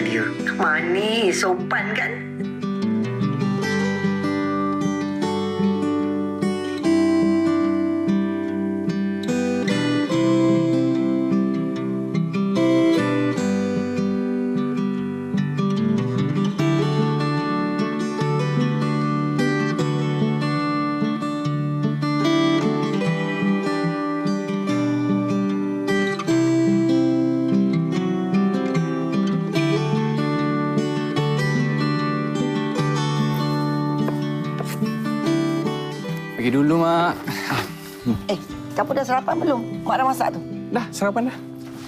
dia. Manis, sopan kan? Pergi dulu, Mak. Kamu dah sarapan belum? Mak dah masak tu. Dah, sarapan dah.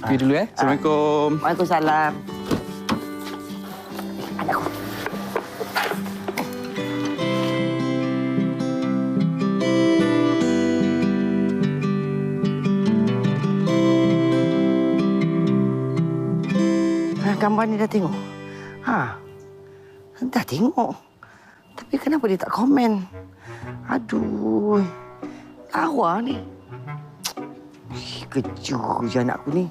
Pergi dulu, Assalamualaikum. Waalaikumsalam. Anakku. Gambar ni dah tengok? Dah tengok. Tapi kenapa dia tak komen? Aduh, lawa ni. Keju je anakku ni.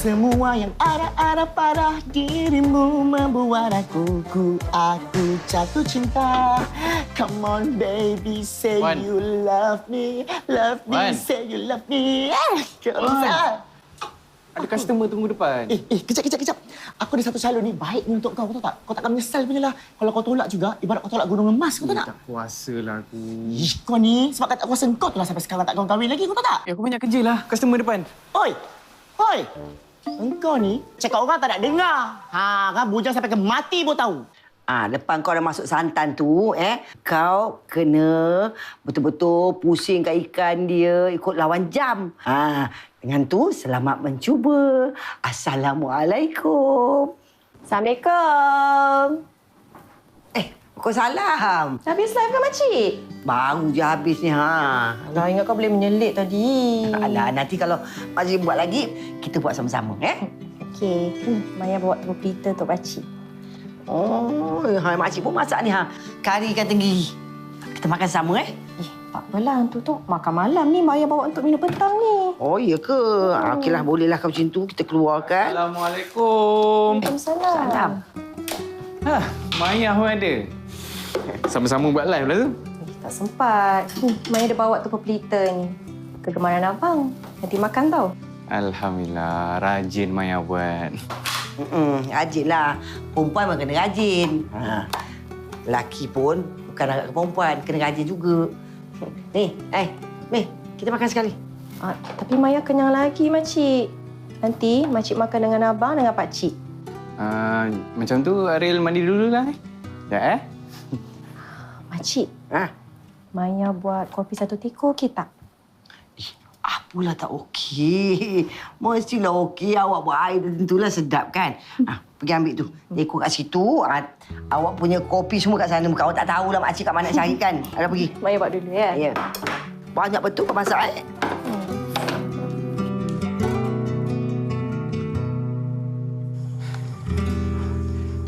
Semua yang ada pada dirimu membuat aku jatuh cinta. Come on baby, say Wan. you love me, Wan. say you love me. Wan. Ada customer tunggu depan. Kejap. Aku ada satu calon ni baik ni untuk kau, tahu tak? Kau takkan menyesal punya lah. Kalau kau tolak juga, ibarat kau tolak gunung emas, kau tahu tak? Tak kuasa lah aku. Kau ni, sebab tak kuasa kau tu lah sampai sekarang tak kahwin lagi, kau tahu tak? Aku banyak kerja lah. Customer depan. Oi! Engkau ni cakap orang tak nak dengar. Kan bujang sampai ke mati pun tahu. Lepas kau dah masuk santan tu, kau kena betul-betul pusingkan ikan dia ikut lawan jam. Dengan tu, selamat mencuba. Assalamualaikum. Assalamualaikum. Waalaikumsalam. Habis live kan, makcik? Baru je habis ni, Alah, ingat kau boleh menyelit tadi. Alah, nanti kalau makcik buat lagi, kita buat sama-sama, Okey. Maya bawa telur pelita untuk pakcik. Oh, makcik pun masak ni, Kari ikan tenggiri. Kita makan sama, Tak apalah, tu makan malam ni Maya bawa untuk minum petang ni. Oh, iya ke? Okeylah, bolehlah kalau macam tu. Kita keluarkan. Assalamualaikum. Waalaikumsalam. Salam. Maya pun ada. Sama-sama buat live lah tu. Tak sempat. Maya dah bawa telur pelita ni. Kegemaran abang. Nanti makan tau. Alhamdulillah, rajin Maya buat. Rajin lah. Perempuan pun kena rajin. Lelaki pun bukan agak ke perempuan. Kena rajin juga. Ni, kita makan sekali. Tapi Maya kenyang lagi, makcik. Nanti makcik makan dengan abang dengan pakcik. Macam tu, Ariel mandi dulu lah. Ya, Makcik, Maya buat kopi satu teko, okey tak? Apalah tak okey. Mestilah okey. Awak buat air tentulah sedap kan. Pergi ambil tu. Ekor kat situ. Awak punya kopi semua kat sana. Awak tak tahulah makcik kat mana nak cari kan. Ada pergi. Maya buat dulu, ya? Ya. Banyak betul kau masak,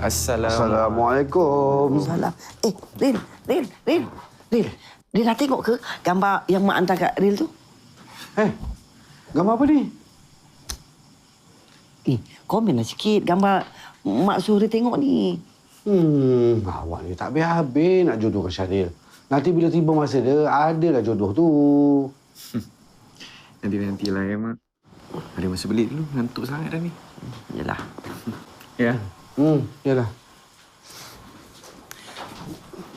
Assalamualaikum. Salam. Ril. Ril dah tengok ke gambar yang mak hantar kat Ril tu? Gambar apa ni? Komenlah sikit gambar mak suruh dia tengok ni. Awak ni tak habis-habis nak jodohkan Syaril. Nanti bila tiba masa dia, adalah jodoh tu. Nanti-nantilah ya, Mak. Ada masa beli dulu. Ngantuk sangat dah ni. Yalah. Ya. Yalah.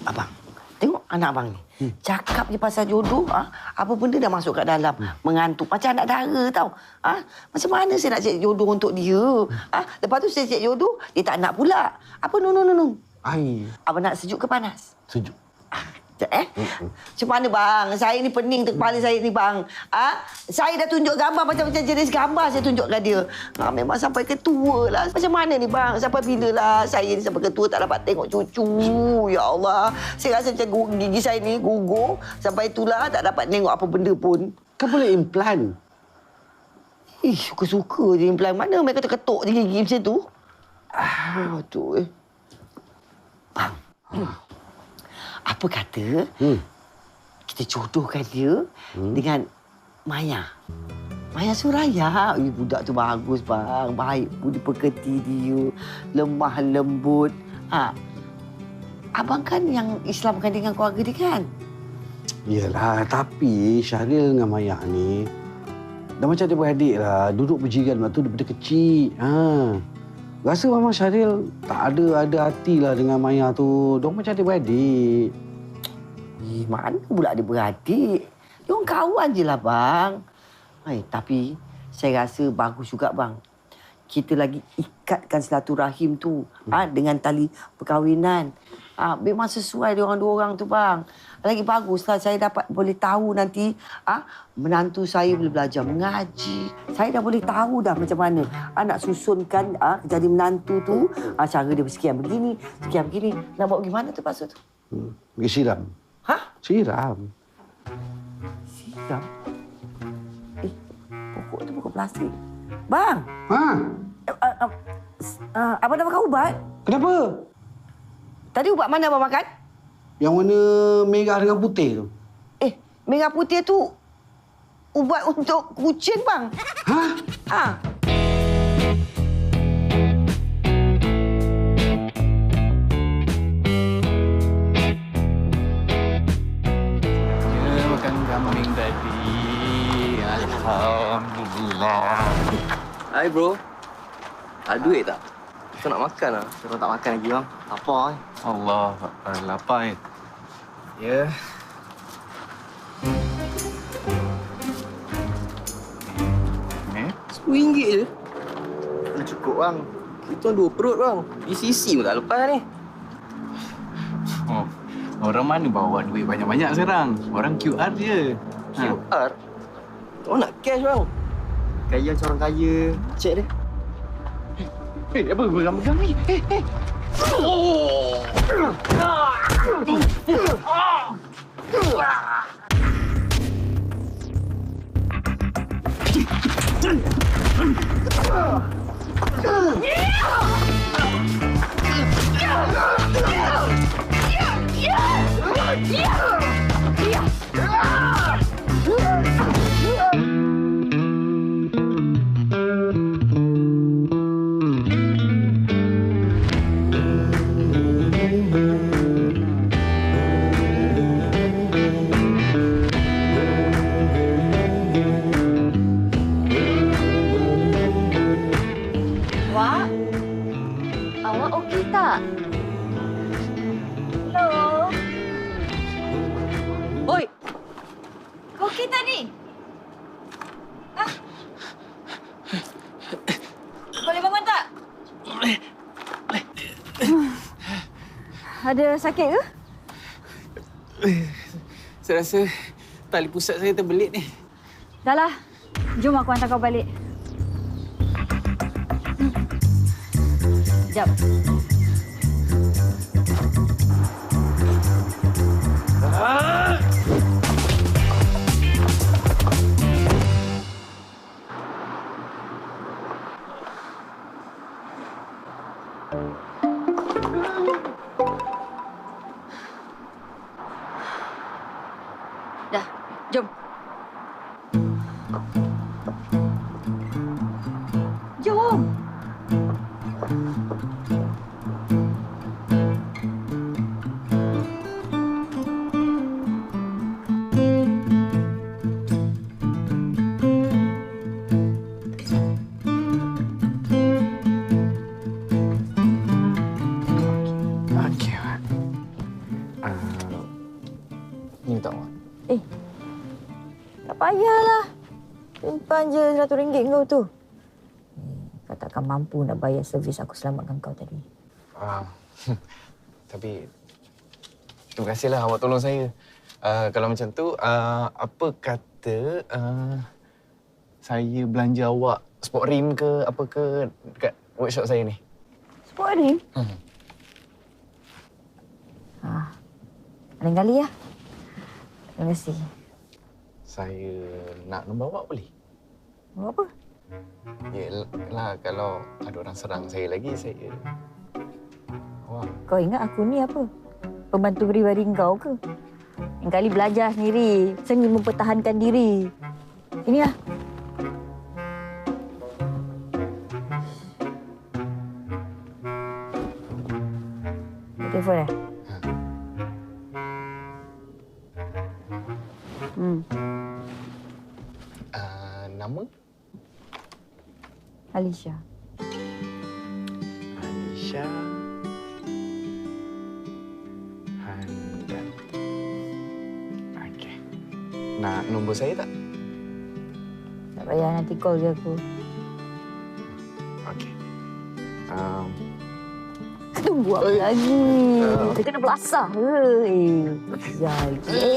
Abang, tengok anak abang ni. Cakap je pasal jodoh, apa benda dah masuk kat dalam. Mengantuk. Macam anak dara tau. Macam mana saya nak cek jodoh untuk dia? Lepas tu saya cek jodoh, dia tak nak pula. Apa no. Air. Abang nak sejuk ke panas? Sejuk. Macam mana bang? Saya ni pening tu kepala saya ni bang. Saya dah tunjuk gambar macam-macam jenis gambar saya tunjuk kat dia. Memang sampai ketua lah. Macam mana ni bang? Sampai bila lah saya ni sampai ketua tak dapat tengok cucu. Ya Allah. Saya rasa macam gigi saya ni gugur. Sampai itulah tak dapat tengok apa benda pun. Kan boleh implant. Suka-suka je implan. Mana mereka ketuk je gigi macam tu? Tu. Bang. Apa kata kita jodohkan dia dengan Maya. Maya Suraya. Budak tu bagus, bang. Baik budi pekerti dia. Lemah lembut. Abang kan yang Islamkan dengan keluarga dia kan? Yelah, tapi Syahril dengan Maya ni dah macam adik-beradik lah. Duduk berjiran waktu daripada kecil. Rasa Mama Syahril tak ada hati lah dengan Maya tu. Diorang macam adik-beradik. Mana pula adik-beradik? Diorang kawan je lah, bang. Tapi saya rasa bagus juga, bang. Kita lagi ikatkan silaturahim tu dengan tali perkahwinan. Memang sesuai diorang dua orang tu, bang. Lagi baguslah saya boleh tahu nanti menantu saya boleh belajar mengaji. Saya dah boleh tahu dah macam mana nak susunkan jadi menantu tu. Cara dia sekian begini. Nak buat gimana tu maksud tu? Pergi siram. Siram? Pokok tu pokok plastik. Bang! Abang dah makan ubat? Kenapa? Tadi ubat mana abang makan? Yang warna merah dengan putih tu. Merah putih tu ubat untuk kucing, bang. Makan kambing tadi. Alhamdulillah. Hai bro. Ada duit tak? Kita nak makan lah. Kita tak makan lagi bang. Lapar kan? Allah, lapar ni. Ya. RM10 je. Dah cukup bang. Kita dua perut bang. BCC pun tak lepas ni. Orang mana bawa duit banyak-banyak sekarang? Orang QR je. QR? Orang nak cash bang. Kaya macam orang kaya. Cek dia. Apa pegang-pegang ni? Wak, awak okey tak? Hello? Oi! Kau okey tak ni? Boleh bangun tak? Ada sakit ke? Saya rasa tali pusat saya terbelit ni. Dahlah, jom aku hantar kau balik. Sekejap. Dah, jom. Jom. Okey, Mak. Ni tak, Mak. Tak payahlah. Simpan je RM100 kau tu. Kau takkan mampu nak bayar servis aku selamatkan kau tadi. Tapi terima kasihlah awak tolong saya. Kalau macam tu, apa kata saya belanja awak sport rim ke apa ke dekat workshop saya ni? Sport rim? Lain kali ya. Terima kasih. Saya nak nombor awak boleh? Buat apa? Yelah, kalau ada orang serang saya lagi, saya... Wah, Kau ingat aku ni apa? Pembantu peribadi kau ke? Yang kali belajar sendiri, seni mempertahankan diri. Inilah. Telefon eh? nama? Alisha. Alisha Handal. Okey. Nak nombor saya tak? Tak payah, nanti call je aku. Okey. Tunggu apa lagi? Kita kena belasah ke? Jadi.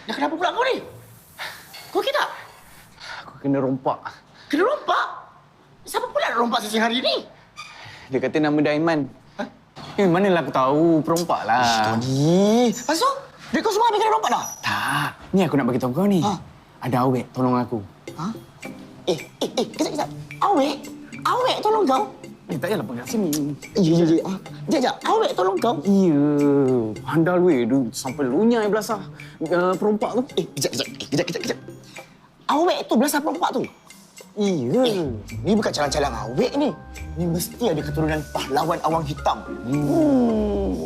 Dah kenapa pula kau ni? Kau okey tak? Aku kena rompak. Kena rompak? Siapa pula nak rompak siang hari ni? Dia kata nama Daiman. Manalah aku tahu. Perompak lah. Tony. Lepas tu, dia kau semua habis kena rompak dah? Tak. Ni aku nak bagi tahu kau ni. Ada awet tolong aku. Kejap. Awek? Awek tolong kau? Tak payahlah pegang sini. Ya. Sekejap. Awek tolong kau? Iya. Handal weh. Dia sampai lunyai belasah perompak tu. Kejap. Awek tu belasah perompak tu? Iya. Ni bukan calang-calang awek ni. Ni mesti ada keturunan pahlawan awang hitam.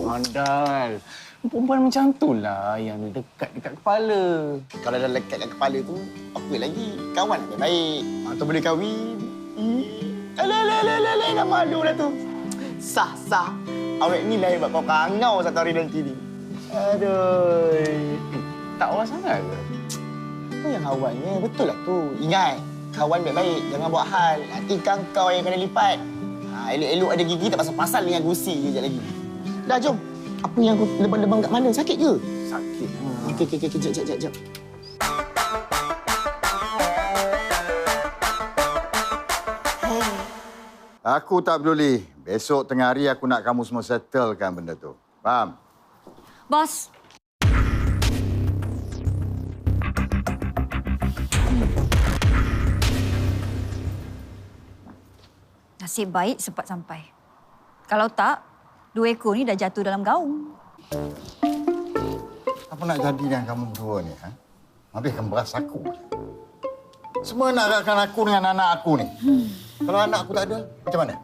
Handal. Perempuan macam tu lah yang dekat kepala. Kalau dah lekat kat kepala tu, apa lagi? Kawan lebih baik. Atau boleh kahwin. Alah, dah malu lah tu. Sah. Awek ni lah hebat kau kangau satu hari nanti ni. Aduh. Tak awal sangat ke? Apa yang awalnya? Betul lah tu. Ingat, kawan baik-baik. Jangan buat hal. Nanti kau yang kena lipat. Elok-elok ada gigi tak pasal-pasal dengan gusi kejap lagi. Dah, jom. Apa yang kau lebam-lebam kat mana? Sakit ke? Sakit. Okey. Kejap. Aku tak peduli. Besok tengah hari aku nak kamu semua settlekan benda tu. Faham? Bos. Nasib baik sempat sampai. Kalau tak, 2 ekor ni dah jatuh dalam gaung. Apa nak jadi dengan kamu berdua ni? Ha? Habiskan beras aku. Semua nak rakkan aku dengan anak aku ni. Kalau anak aku tak ada, macam mana?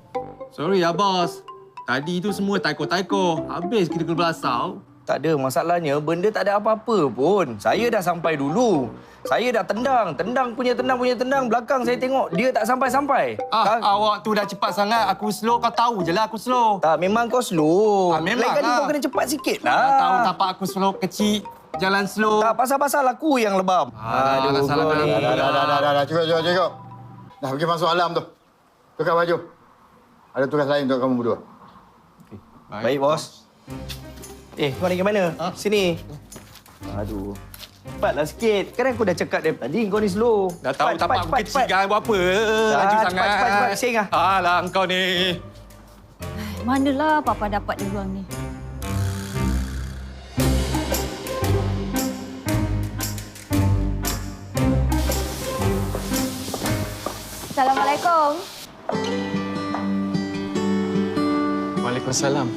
Sorry ya, bos. Tadi tu semua taiko-taiko. Habis kita kena belasau. Tak ada, masalahnya benda tak ada apa-apa pun. Saya dah sampai dulu. Saya dah tendang punya tendang. Belakang saya tengok dia tak sampai-sampai. Awak tu dah cepat sangat. Aku slow, kau tahu je lah aku slow. Tak, memang kau slow. Memang Lain kali lah. kau kena cepat sikit Dah lah. tahu tapak aku slow, kecil. Jalan slow. Tak, pasal-pasal aku yang lebam. Alah, salah kau ni. Dah. Cukup. Dah pergi masuk alam tu. Tukar baju. Ada tugas lain untuk kamu berdua. Baik, bos. Kau ni ke mana? Sini. Aduh. Cepatlah sikit. Kan aku dah cakap dari tadi kau ni slow. Dah tahu tapak aku kecil kan buat apa. Laju sangat. Cepat. Sing lah. Alah, engkau ni. Manalah Papa dapat dia orang ni. Assalamualaikum. Waalaikumsalam.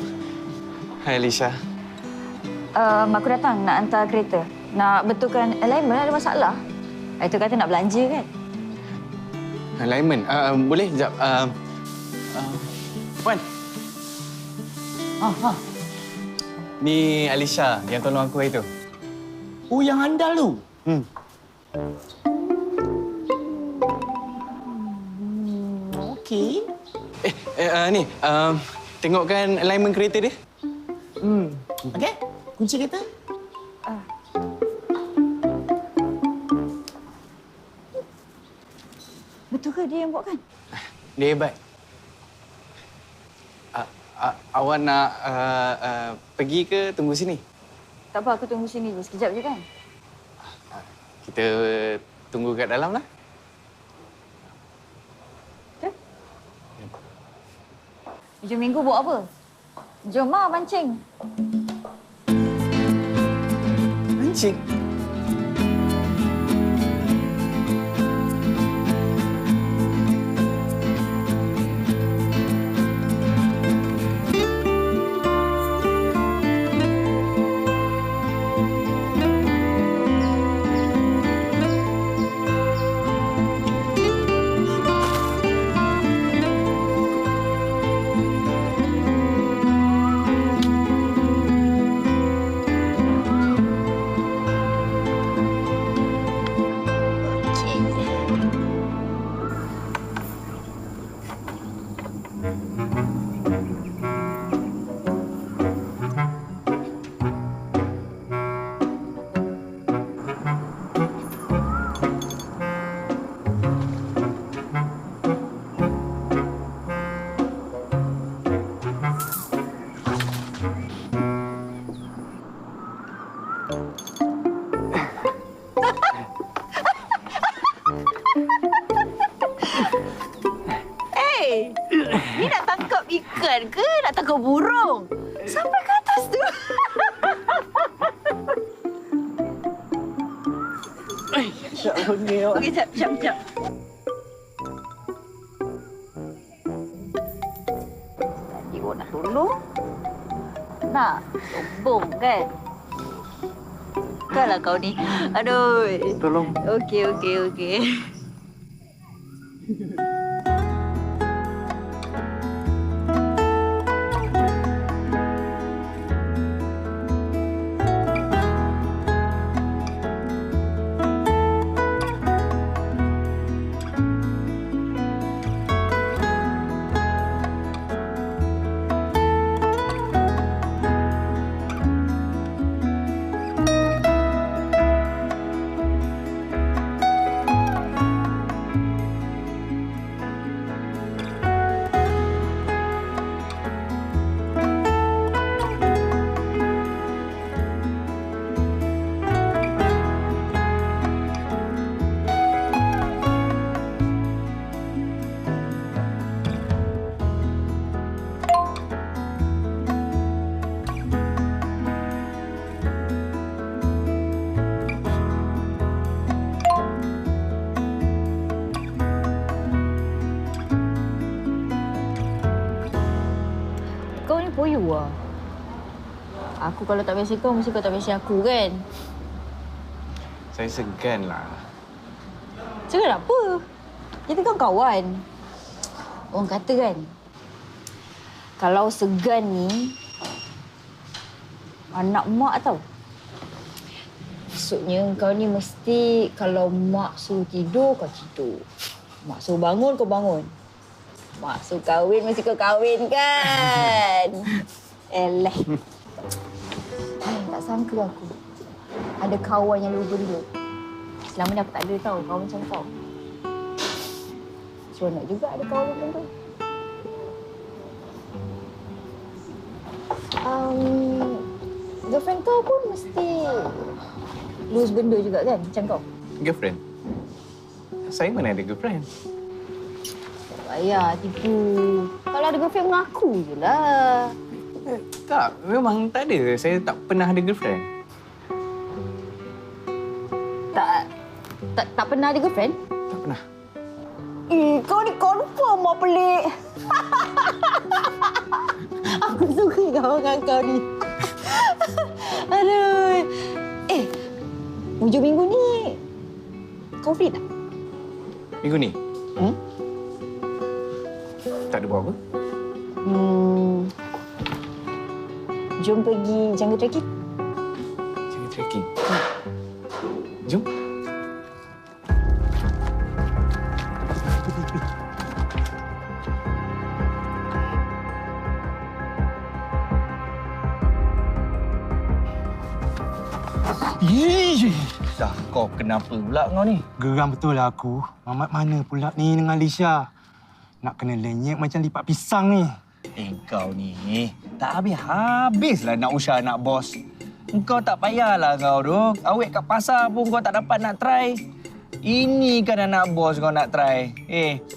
Hai Alisha. Aku datang nak hantar kereta. Nak betulkan alignment, ada masalah. Itu kata nak belanja kan? Alignment. Boleh sekejap. Puan. Ni Alisha yang tolong aku hari tu. Oh, yang handal tu? Okey. Ni. Tengokkan alignment kereta dia. Okey. Kunci kereta? Betul ke dia yang buat kan? Dia hebat. Awak nak pergi ke tunggu sini? Tak apa, aku tunggu sini je. Sekejap je kan? Kita tunggu kat dalam lah. Hujung minggu buat apa? Jom lah mancing. Mancing? Ni nak tangkap ikan ke nak tangkap burung? Sampai ke atas tu. Okey, jap. Tadi awak nak tolong. Nak sombong kan? Bukanlah kau ni. Aduh. Tolong. Okey. Kau ni poyo lah. Aku kalau tak biasa kau, mesti kau tak biasa aku kan? Saya segan lah. Segan apa? Kita kan kawan. Orang kata kan, kalau segan ni, anak mak tau. Maksudnya kau ni mesti kalau mak suruh tidur, kau tidur. Mak suruh bangun, kau bangun. Mak suruh kahwin, mesti kau kahwin kan? Eleh. Tak sangka aku ada kawan yang lupa benda. Selama ni aku tak ada tau kawan macam kau. Seronok juga ada kawan macam tu. Girlfriend kau pun mesti lose benda juga kan macam kau? Girlfriend? Saya mana ada girlfriend? Tak payah tipu. Kalau ada girlfriend mengaku je lah. Tak, memang tak ada. Saya tak pernah ada girlfriend. Tak pernah ada girlfriend? Tak pernah. Kau ni confirm mau pelik. Aku suka kau dengan kau ni. Aduh. Hujung minggu ni kau free tak? Minggu ni? Tak ada buat apa? Jom pergi jungle trekking. Jungle trekking? Jom. Dah kau kenapa pula kau ni? Geram betul lah aku. Mamat mana pula ni dengan Alisha? Nak kena lenyek macam lipat pisang ni. Kau ni tak habis-habislah nak usah anak bos. Engkau tak payahlah kau tu. Awet kat pasar pun kau tak dapat nak try. Ini kan anak bos kau nak try.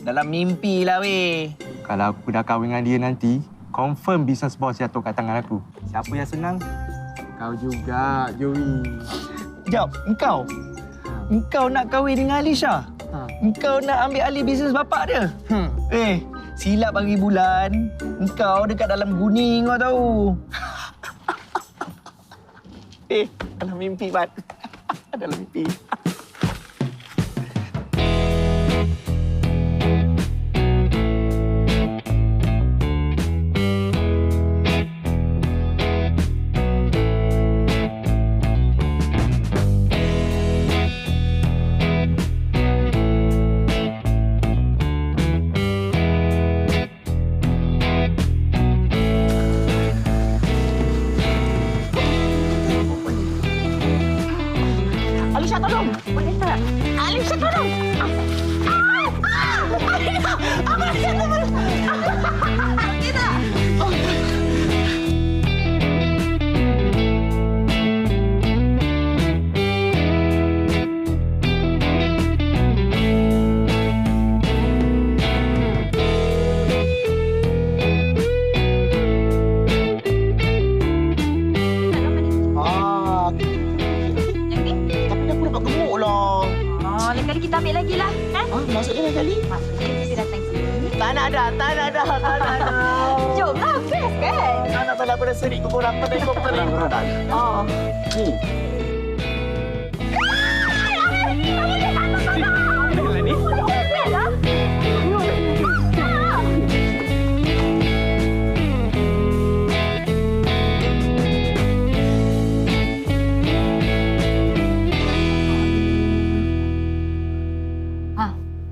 Dalam mimpi lah weh. Kalau aku dah kahwin dengan dia nanti, confirm bisnes bos jatuh kat tangan aku. Siapa yang senang? Kau juga, Joey. Jap, engkau? Engkau nak kahwin dengan Alisha? Engkau nak ambil alih bisnes bapak dia? Silap bagi bulan. Engkau dekat dalam guning kau tahu. Dalam mimpi, Pat. Dalam mimpi. Alisha, tolong! Boleh tak? Alisha, tolong! Alisha, tolong! Kita! Lain kali kita ambil lagi lah, kan? Maksudnya lain kali? Maksudnya kita datang sini. Tak nak. Jom lah, best kan? Tak nak aku dah serik kubur rapat dari kau tadi. Oh.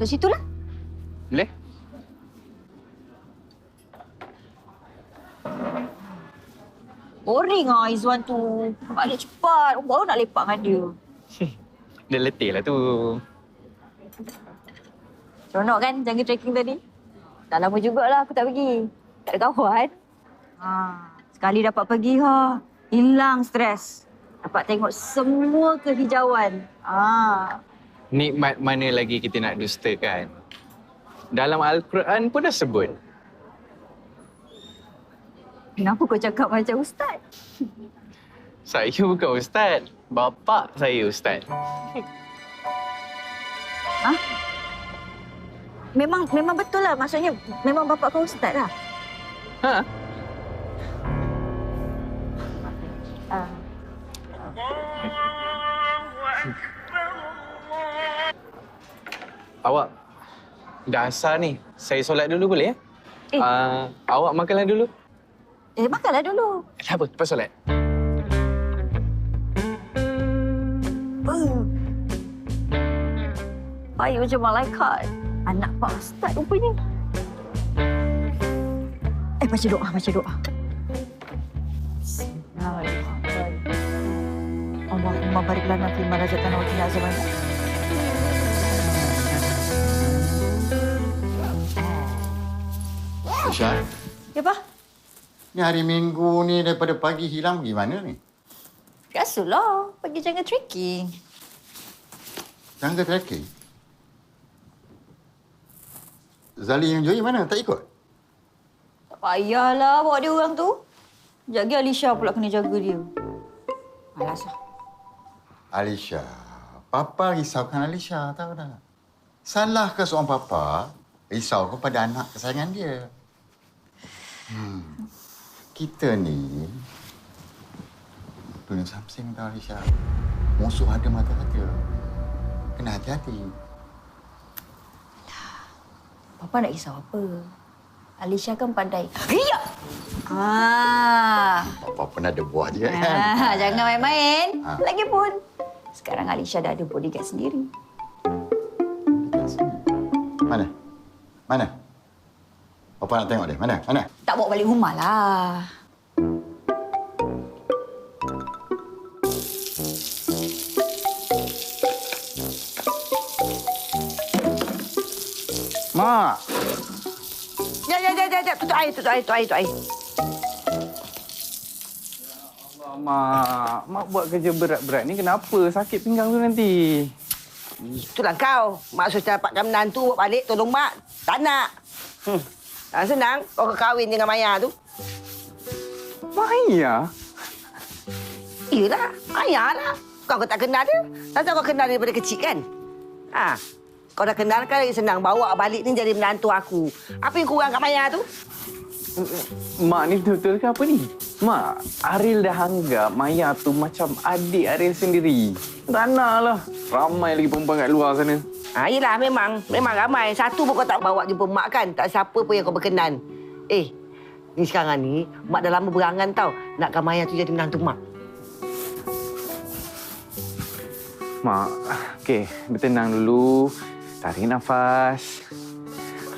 Di situ lah. Boleh? Boring lah Izwan tu. Balik cepat. Baru nak lepak dengan dia. Dia letih lah tu. Seronok kan jungle trekking tadi? Dah lama jugalah aku tak pergi. Tak ada kawan. Sekali dapat pergi hilang stres. Dapat tengok semua kehijauan. Nikmat mana lagi kita nak dustakan? Dalam Al-Quran pun dah sebut. Kenapa kau cakap macam ustaz? Saya bukan ustaz. Bapa saya ustaz. Memang betul lah. Maksudnya memang bapak kau ustaz lah. Awak dah asar ni. Saya solat dulu boleh ya? Awak makanlah dulu. Makanlah dulu. Tak apa, lepas solat. Baik macam malaikat. Anak Pak Ustaz rupanya. Baca doa. Allahumma barik lana fi ma razaqtana wa qina azabannar. Aisyah, Ya, Pak? ni hari Minggu ni daripada pagi hilang pergi mana ni? Biasalah. Pergi jungle trekking. Jungle trekking? Zali yang Joey mana? Tak ikut? Tak payahlah bawa dia orang tu. Jaga Alisha pula kena jaga dia. Malaslah. Alisha. Papa risaukan Alisha, tahu tak? Salahkah seorang papa risau kepada anak kesayangan dia? Kita ni dunia samsing tau Alisha. Musuh ada mata-mata. Kena hati-hati. Papa nak risau apa? Alisha kan pandai. Hiya! Papa pun ada buah je kan? Jangan main-main. Lagipun, sekarang Alisha dah ada bodyguard sendiri. Mana? Papa nak tengok dia. Mana? Tak bawa balik rumah lah. Mak! Ya. Tutup air. Mak buat kerja berat-berat ni kenapa? Sakit pinggang tu nanti. Itulah kau. Mak susah dapatkan menantu, bawa balik tolong mak. Tak nak. Senang kau kahwin dengan Maya tu. Maya? Iyalah, Maya lah. Kau tak kenal dia. Tak tahu kau kenal dia daripada kecil kan? Kau dah kenal kan lagi senang. Bawa balik ni jadi menantu aku. Apa yang kurang kat Maya tu? Mak ni betul-betul ke apa ni? Mak, Aril dah anggap Maya tu macam adik Aril sendiri. Tak nak lah. Ramai lagi perempuan kat luar sana. Yelah, memang ramai. Satu pun kau tak bawa jumpa mak kan? Tak siapa pun yang kau berkenan. Ni sekarang ni, mak dah lama berangan tau. Nakkan Maya tu jadi menantu mak. Mak, okey, bertenang dulu. Tarik nafas.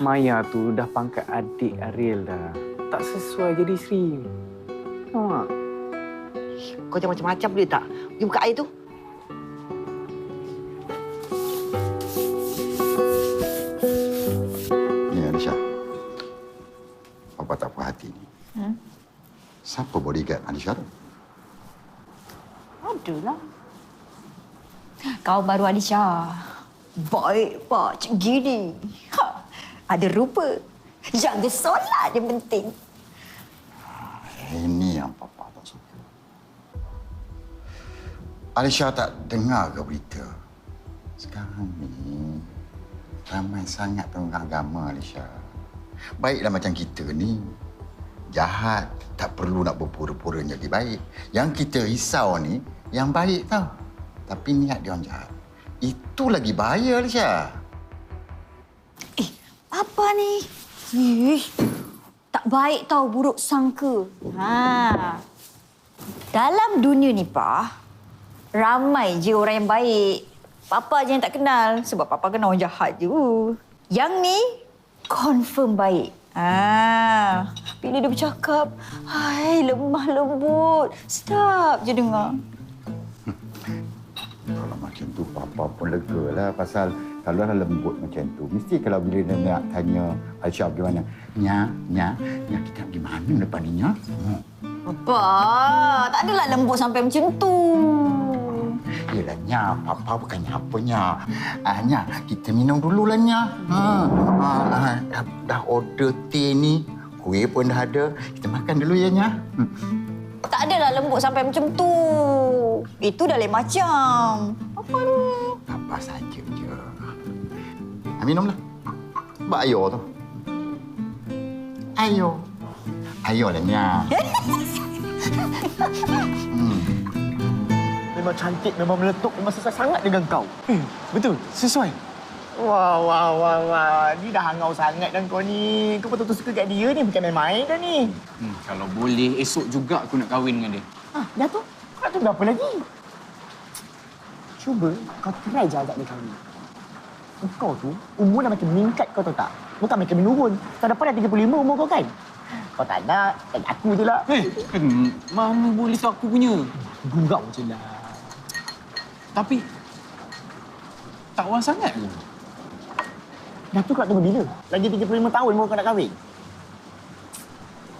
Maya tu dah pangkat adik Aril dah. Tak sesuai jadi isteri. Mak. Kau jangan macam-macam boleh tak? Pergi buka air tu. Ni Alisha. Papa tak puas hati ni. Siapa bodyguard Alisha tu? Adalah. Kau baru Alisha. Baik, Pak Cik Gini. Ada rupa. Jaga solat yang penting. Ini yang Papa tak suka. Alisha tak dengar ke berita? Sekarang ni ramai sangat pengguna agama Alisha. Baiklah macam kita ni. Jahat tak perlu nak berpura-pura jadi baik. Yang kita risau ni yang baik tau. Tapi niat dia orang jahat. Itu lagi bahaya Alisha. Apa ni? Tak baik tau buruk sangka. Dalam dunia ni, Pak, ramai je orang yang baik. Papa je yang tak kenal sebab Papa kenal orang jahat je. Yang ni confirm baik. Bila dia bercakap, hai, lemah lembut. Sedap je dengar. Kalau macam tu, Papa pun lega lah pasal kalau dah lembut macam tu, mesti kalau bila dia nak tanya Alisha bagaimana, Nya, kita pergi mana lepas ni, Nya? Papa, tak adalah lembut sampai macam tu. Yelah, Nya, Papa bukannya apa, Nya. Nya, kita minum dululah, Nya. Dah order teh ni, kuih pun dah ada. Kita makan dulu ya, Nya. Tak adalah lembut sampai macam tu. Itu dah lain macam. Apa ni? Apa saja je. Minumlah. Buat ayo tu. Ayo. Ayolah, Nya. Memang cantik, memang meletup, memang sesuai sangat dengan kau. Betul, sesuai. Wah. Ni dah hangau sangat dah kau ni. Kau betul-betul suka kat dia ni, bukan main-main dah ni. Kalau boleh, esok juga aku nak kahwin dengan dia. Dah tu? Kau nak tunggu apa lagi? Cuba kau try je ajak dia kahwin. Kau tu, umur dah makin meningkat kau tahu tak? Bukan makin menurun. Tahun depan dah 35 umur kau kan? Kau tak nak, aku je lah. Mana boleh tu aku punya. Gurau je lah. Tapi, tak wah sangat ke? Dah tu kau nak tunggu bila? Lagi 35 tahun baru kau nak kahwin.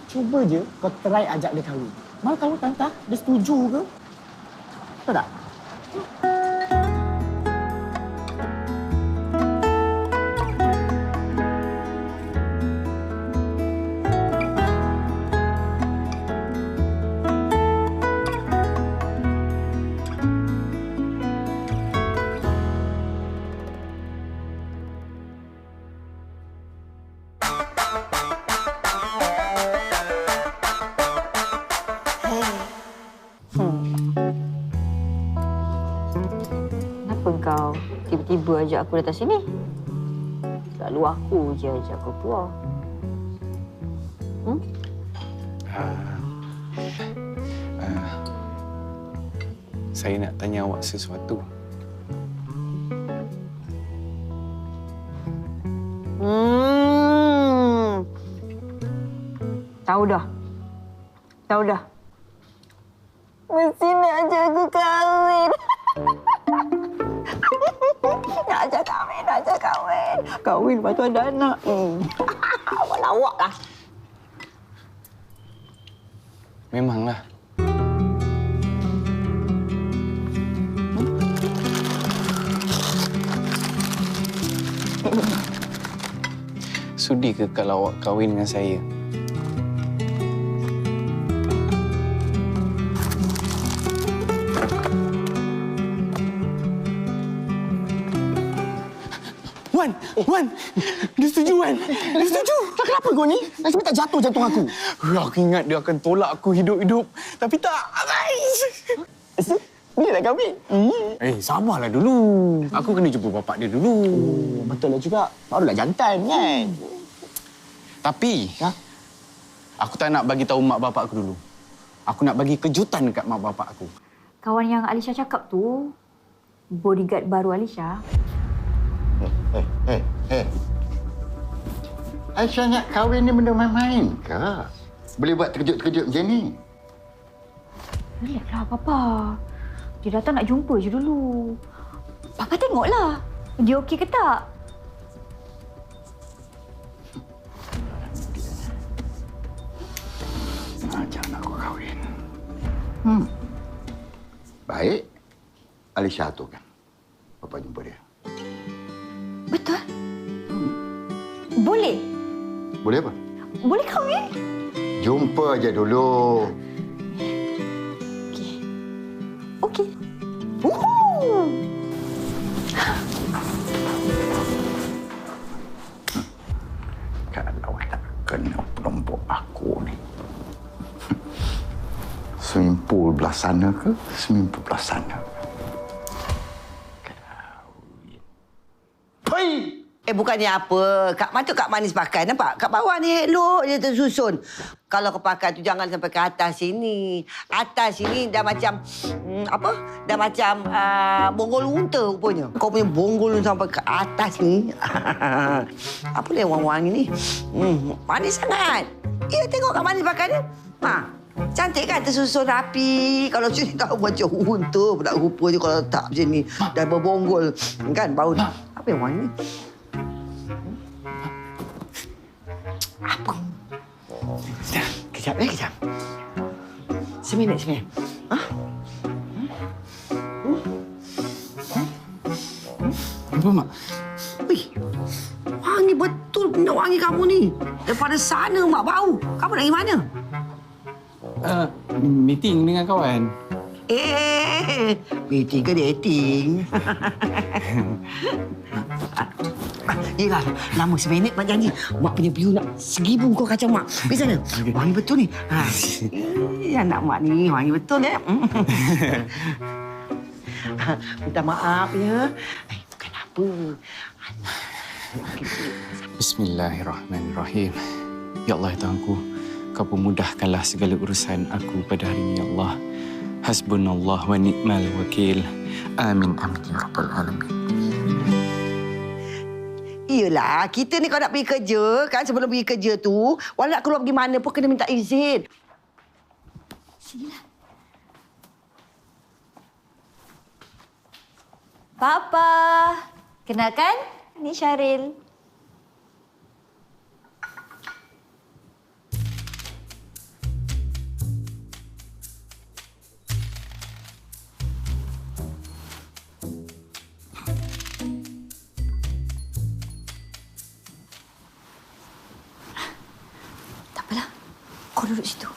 Cuba je kau try ajak dia kahwin. Malah kalau tante dia setuju ke? Tahu tak? Kenapa kau tiba-tiba ajak aku datang sini? Selalu aku je ajak kau keluar. Saya nak tanya awak sesuatu. Tahu dah. Mesti nak ajak aku kahwin. Nak ajak kahwin. Kahwin lepas tu ada anak. lawak lah. Memanglah. Sudi ke kalau awak kahwin dengan saya? Wan, dia setuju, Wan. Dia setuju. Kenapa kau ni? Nasib tak jatuh jantung aku. Aku ingat dia akan tolak aku hidup-hidup. Tapi tak. Dia nak kahwin. Sabarlah dulu. Aku kena jumpa bapak dia dulu. Betul lah juga. Barulah jantan, kan? Tapi, aku tak nak bagi tahu mak bapak aku dulu. Aku nak bagi kejutan dekat mak bapak aku. Kawan yang Alisha cakap tu, bodyguard baru Alisha. Aisyah nak kahwin ni benda main-main ke? Boleh buat terkejut-terkejut macam ni? Relaxlah, Papa. Dia datang nak jumpa je dulu. Papa tengoklah. Dia okey ke tak? Macam nak aku kahwin. Baik. Alisha aturkan. Papa jumpa dia. Betul? Boleh? Boleh apa? Boleh kahwin? Jumpa je dulu. Okey. Woohoo! Kalau tak kena pelompok aku ni. Swimming pool belah sana ke? Swimming pool belah sana. Kahwin. Bukannya apa. Kak Mat tu Kak Manis pakai. Nampak? Kat bawah ni elok je tersusun. Kalau kau pakai tu jangan sampai ke atas sini. Atas sini dah macam... apa? Dah macam bonggol unta rupanya. Kau punya bonggol sampai ke atas ni. Apa dia wangi-wangi ni? Manis sangat. Ya, tengok Kak Manis pakai dia. Cantik kan? Tersusun rapi. Kalau sini tahu macam unta pula rupanya kalau letak macam ni. Dah berbonggol. Kan? Bau. Apa yang wangi ni? Apa? Kejap, kejap. Seminit. Apa, Mak? Wih, wangi betul punya wangi kamu ni. Daripada sana, Mak bau. Kamu nak pergi mana? Meeting dengan kawan. Meeting ke dating? Yelah, lama seminit Mak janji. Mak punya view nak 1000 kau kacau Mak. Pergi sana. Wangi betul ni. Anak Mak ni wangi betul ya. Minta maaf ya. Bukan apa. Bismillahirrahmanirrahim. Ya Allah, ya Tuhanku, Kau pemudahkanlah segala urusan aku pada hari ini, ya Allah. Hasbunallah wa ni'mal wakil. Amin, amin, ya Rabbal Alamin. Iyalah, kita ni kalau nak pergi kerja, kan sebelum pergi kerja tu, walau nak keluar pergi mana pun kena minta izin. Sinilah. Papa, kenalkan, ni Syaril. Kau duduk situ.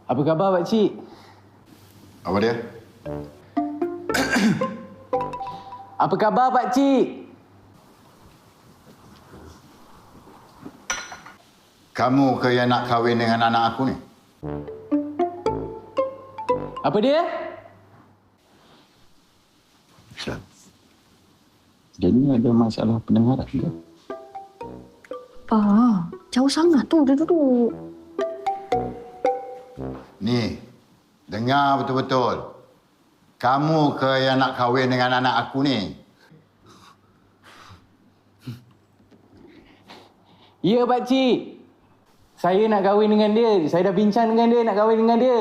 Apa khabar, Pakcik? Apa dia? Apa khabar, Pakcik? Kamu ke yang nak kahwin dengan anak aku ni? Apa dia? Syah. Dia ni ada masalah pendengaran ke? Jauh sangat tu dia duduk. Ni, Dengar betul-betul. Kamu ke yang nak kahwin dengan anak aku ni? Ya, pakcik. Saya nak kahwin dengan dia. Saya dah bincang dengan dia nak kahwin dengan dia.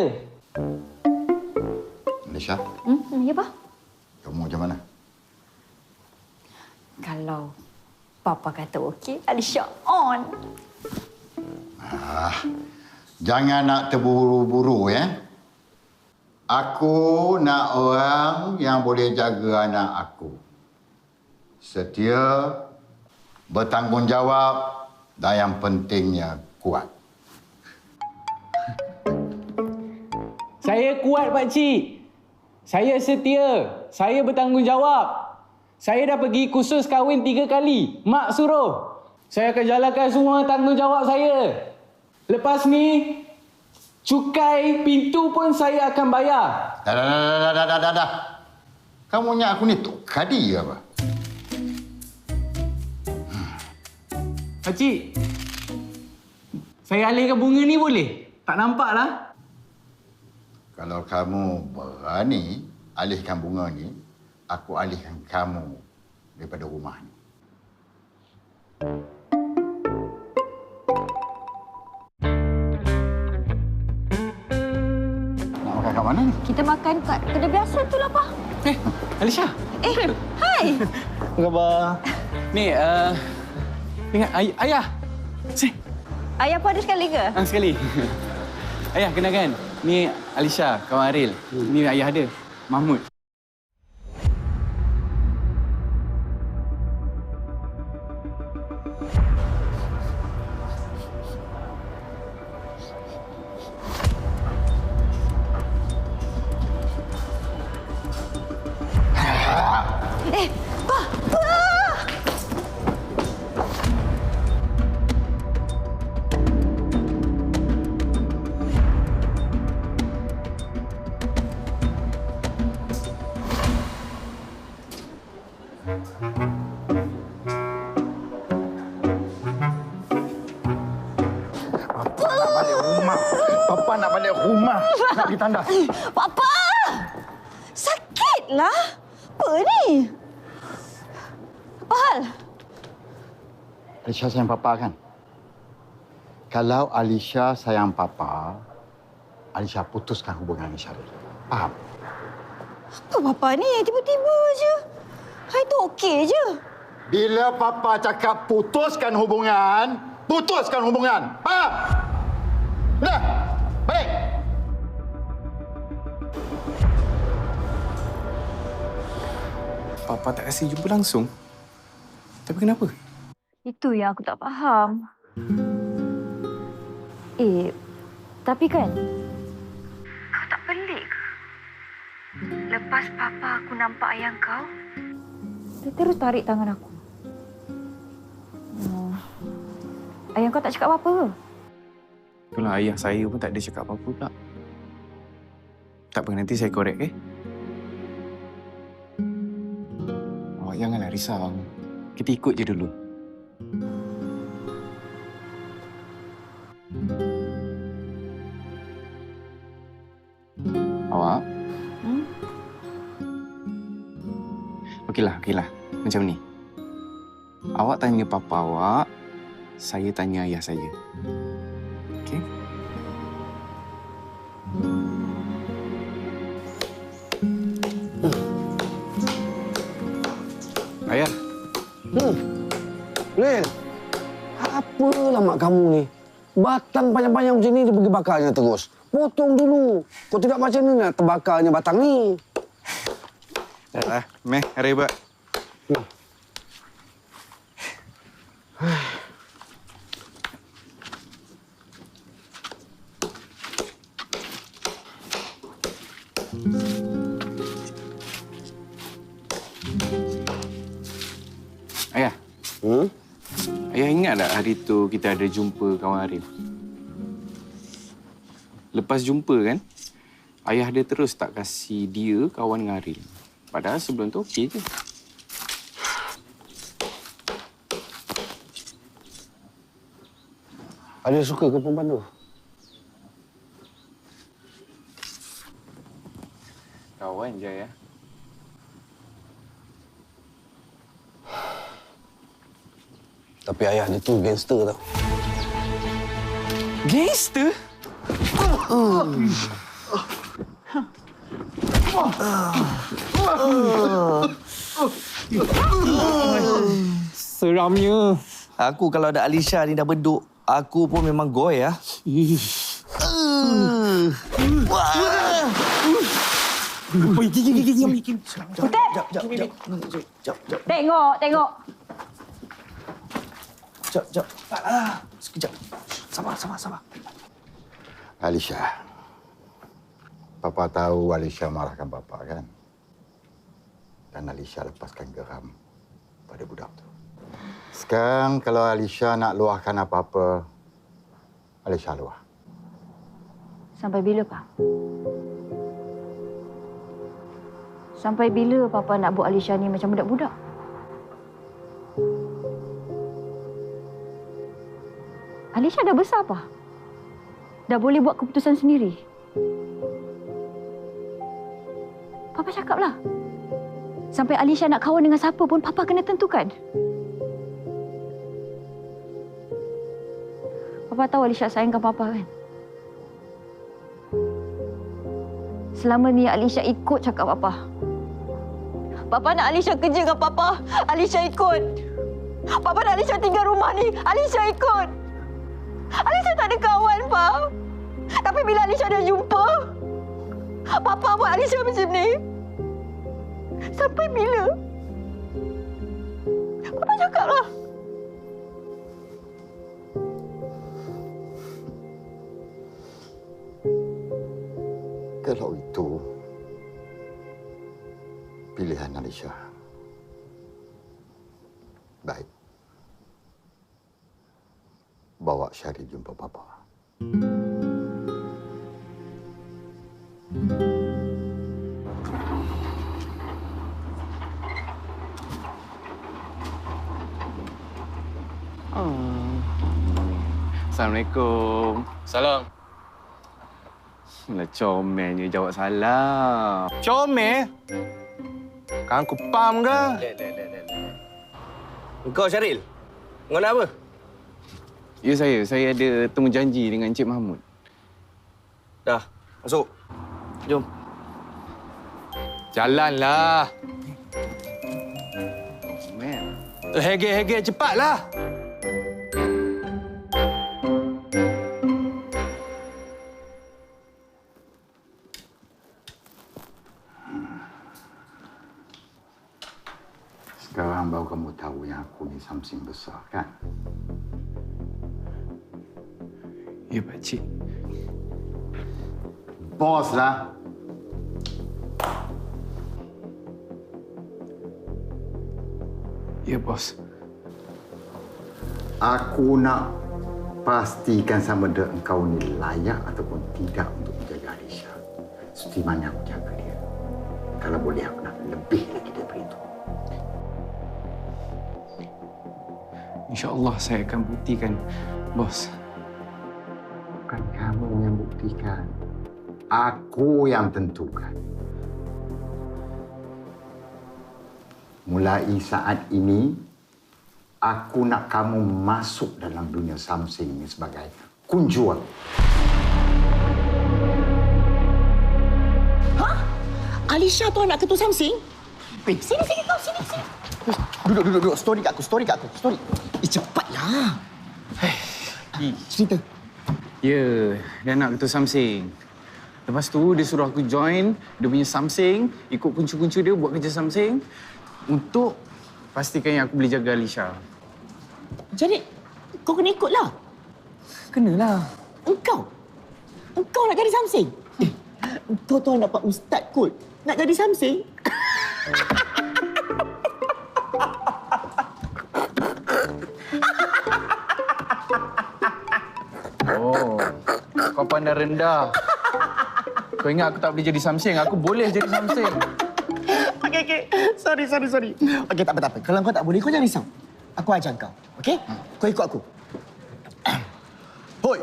Malaysia, Ya, Pak. kamu macam mana? Kalau Papa kata okey, Alisha on. Jangan nak terburu-buru, ya. Aku nak orang yang boleh jaga anak aku. Setia, bertanggungjawab dan yang pentingnya kuat. Saya kuat, pakcik. Saya setia. Saya bertanggungjawab. Saya dah pergi kursus kahwin 3 kali. Mak suruh. Saya akan jalankan semua tanggungjawab saya. Lepas ni, cukai pintu pun saya akan bayar. Dah. Kamu ingat aku ni tok kadi ke apa? Pakcik, saya alihkan bunga ni boleh? Tak nampak lah. Kalau kamu berani alihkan bunga ni, aku alihkan kamu daripada rumah ni. Nak makan kat mana ni? Kita makan kat kedai biasa tu lah, Pak. Alisha. Hai. Apa khabar? Ni, ingat ayah. Sini. Ayah pun ada sekali ke? Sekali. Ayah, kenalkan. Ni Alisha, kawan Aril. Ni ayah dia, Mahmud. Papa nak balik rumah. Nak pergi tandas. Papa! Sakitlah. Apa ni? Apa hal? Alisha sayang Papa kan? Kalau Alisha sayang Papa, Alisha putuskan hubungan dengan Syaril. Faham? Apa Papa ni? Tiba-tiba je. Hai tu okey je. Bila Papa cakap putuskan hubungan, putuskan hubungan. Faham? Dah, balik. Papa tak kasi jumpa langsung. Tapi kenapa? Itu yang aku tak faham. Tapi kan, kau tak pelik ke? Lepas Papa aku nampak ayah kau, dia terus tarik tangan aku. Ayah kau tak cakap apa-apa ke? Itulah ayah saya pun tak ada cakap apa-apa pula. Tak apa, nanti saya korek, Awak janganlah risau. Kita ikut je dulu. Awak? Okeylah. Macam ni. Awak tanya papa awak, saya tanya ayah saya. Okey? Ayah. Lil, apalah mak kamu ni? Batang panjang-panjang macam ni dia pergi bakarnya terus. Potong dulu. Kau tidak macam ni nak terbakarnya batang ni. Dah, meh, hari buat. Ayah. Ayah ingat tak hari tu kita ada jumpa kawan Arif? Lepas jumpa kan, ayah dia terus tak kasi dia kawan dengan Arif. Padahal sebelum tu okey je. Ada suka ke perempuan tu? Kawan je ya. Tapi ayah dia tu gangster tau. Gangster? Seramnya. Aku kalau ada Alisha ni dah beduk, aku pun memang goy ya. Tengok. Jap. Sekejap. Sabar. Alisha. Papa tahu Alisha marahkan Papa kan? Dan Alisha lepaskan geram pada budak tu. Sekarang kalau Alisha nak luahkan apa-apa, Alisha luah. Sampai bila, Pak? Sampai bila Papa nak buat Alisha ni macam budak-budak? Alisha dah besar, Pak. Dah boleh buat keputusan sendiri. Papa cakaplah. Sampai Alisha nak kawan dengan siapa pun, Papa kena tentukan. Papa tahu Alisha sayangkan Papa kan? Selama ni Alisha ikut cakap Papa. Papa nak Alisha kerja dengan Papa, Alisha ikut. Papa nak Alisha tinggal rumah ni, Alisha ikut. Alisha tak ada kawan, Pak. Tapi bila Alisha dah jumpa, Papa buat Alisha macam ni. Sampai bila? Papa cakaplah. Kalau itu pilihan Alisha. Baik. Bawa Syaril jumpa Papa. Assalamualaikum. Salam. Lah comelnya jawab salam. Comel? Kang aku pam ke? Engkau Syaril, kau nak apa? Ya saya ada temu janji dengan Encik Mahmud. Dah, masuk. Jom. Jalanlah. Man. Hege cepatlah. Sekarang baru kamu tahu yang aku ni something besar, kan? Ya, Pakcik. Bos lah. Ya, bos. Aku nak pastikan sama ada engkau ni layak ataupun tidak untuk menjaga Alisha. Seperti mana aku jaga dia. Kalau boleh aku nak lebih lagi daripada itu. InsyaAllah saya akan buktikan, bos. Bukan kamu yang buktikan. Aku yang tentukan. Mulai saat ini, aku nak kamu masuk dalam dunia Samsing ini sebagai kunjur. Alisha tu anak ketua Samsing? Sini kau, sini. Duduk. Story kat aku. Story. Cepatlah. Cerita. Ya, dia nak ketua Samsing. Lepas tu dia suruh aku join dia punya Samsing, ikut kuncu-kuncu dia buat kerja Samsing untuk pastikan yang aku boleh jaga Alisha. Jadi, kau kena ikutlah. Kenalah. Engkau nak jadi Samsing? Kau tahu nak dapat ustaz kot. Nak jadi Samsing? Oh, kau pandang rendah. Kau ingat aku tak boleh jadi Samsing? Aku boleh jadi Samsing. Okey. Sorry. Okey, tak apa. Kalau kau tak boleh, kau jangan risau. Aku ajar kau. Okey? Kau ikut aku. Hoi.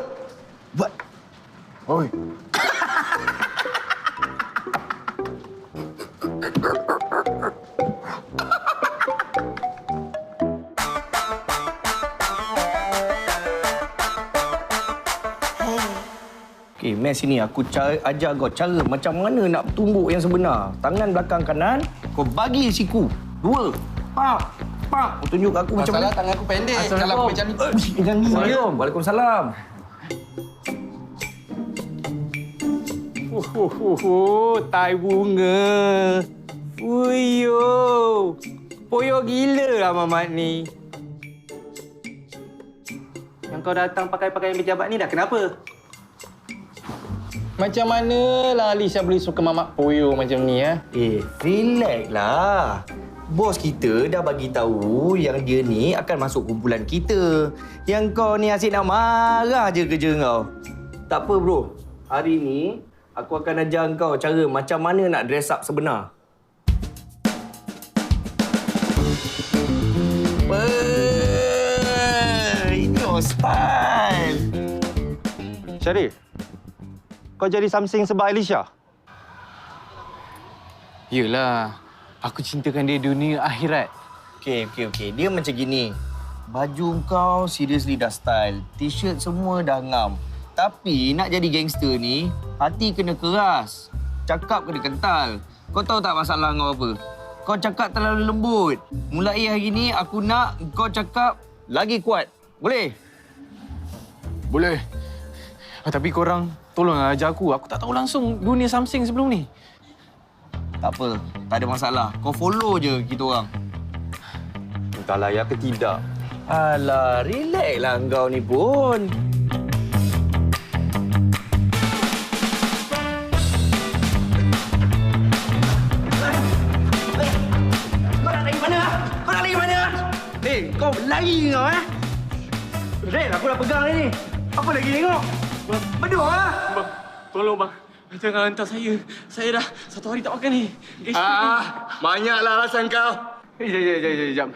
Buat. Oi. Mari sini. Aku ajar kau cara macam mana nak tumbuk yang sebenar. Tangan belakang kanan, kau bagi siku. 2. Pak. Pak. Kau tunjuk aku macam mana. Masalah tangan aku pendek. Kalau aku macam ni. Jangan ni. Assalamualaikum. Waalaikumsalam. Tai bunga. Uyo. Poyo gila lah Mamat ni. Yang kau datang pakai pakaian pejabat ni dah kenapa? Macam mana lah Alisha boleh suka Mamat Poyo macam ni ya? Relax lah. Bos kita dah bagi tahu yang dia ni akan masuk kumpulan kita. Yang kau ni asyik nak marah je kerja kau. Tak apa bro. Hari ni aku akan ajar kau cara macam mana nak dress up sebenar. Itu style. Syarif, kau jadi something sebab Alisha? Yelah, aku cintakan dia dunia akhirat. Okey. Dia macam gini. Baju kau seriously dah style. T-shirt semua dah ngam. Tapi nak jadi gangster ni, hati kena keras. Cakap kena kental. Kau tahu tak masalah kau apa? Kau cakap terlalu lembut. Mulai hari ni aku nak kau cakap lagi kuat. Boleh? Boleh. Tapi korang tolonglah ajar aku. Aku tak tahu langsung dunia Samsung sebelum ni. Tak apa. Tak ada masalah. Kau follow je kita orang. Entahlah ya ke tidak. Alah, relax lah kau ni pun. Kau lari kau, eh? Red, aku dah pegang ni. Apa lagi tengok? Beduk, ha? Bang, tolong bang. Jangan hantar saya. Saya dah 1 hari tak makan ni. Banyaklah alasan kau. Jap.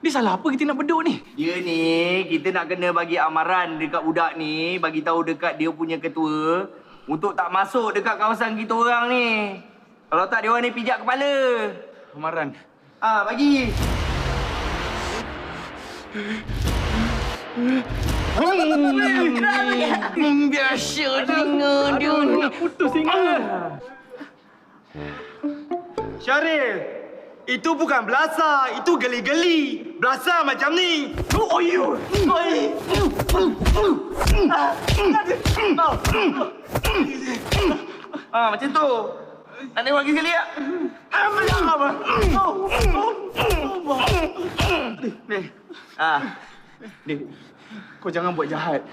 Dia salah apa kita nak beduk ni? Dia ni, kita nak kena bagi amaran dekat budak ni. Bagi tahu dekat dia punya ketua. Untuk tak masuk dekat kawasan kita orang ni. Kalau tak, dia orang ni pijak kepala. Amaran. Bagi. Biasa dengar dia ni. Putus ingat. Syarif, itu bukan belasa, itu geli-geli. Belasa macam ni. Macam tu. Nak tengok lagi sekali tak? Dik, kau jangan buat jahat.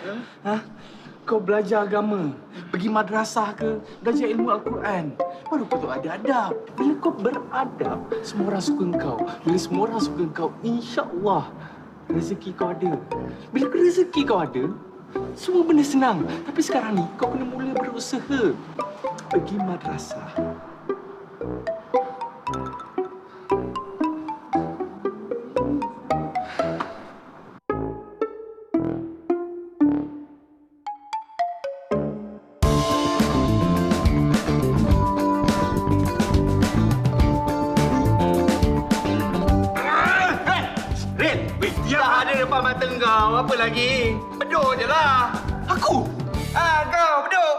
Kau belajar agama, pergi madrasah ke, belajar ilmu Al-Quran. Baru kau tu ada adab. Bila kau beradab, semua orang suka kau. Bila semua orang suka kau, insya-Allah rezeki kau ada. Bila rezeki kau ada, semua benda senang. Tapi sekarang ni kau kena mula berusaha. Pergi madrasah. Ada depan mata kau. Apa lagi? Beduk je lah. Aku? Kau beduk.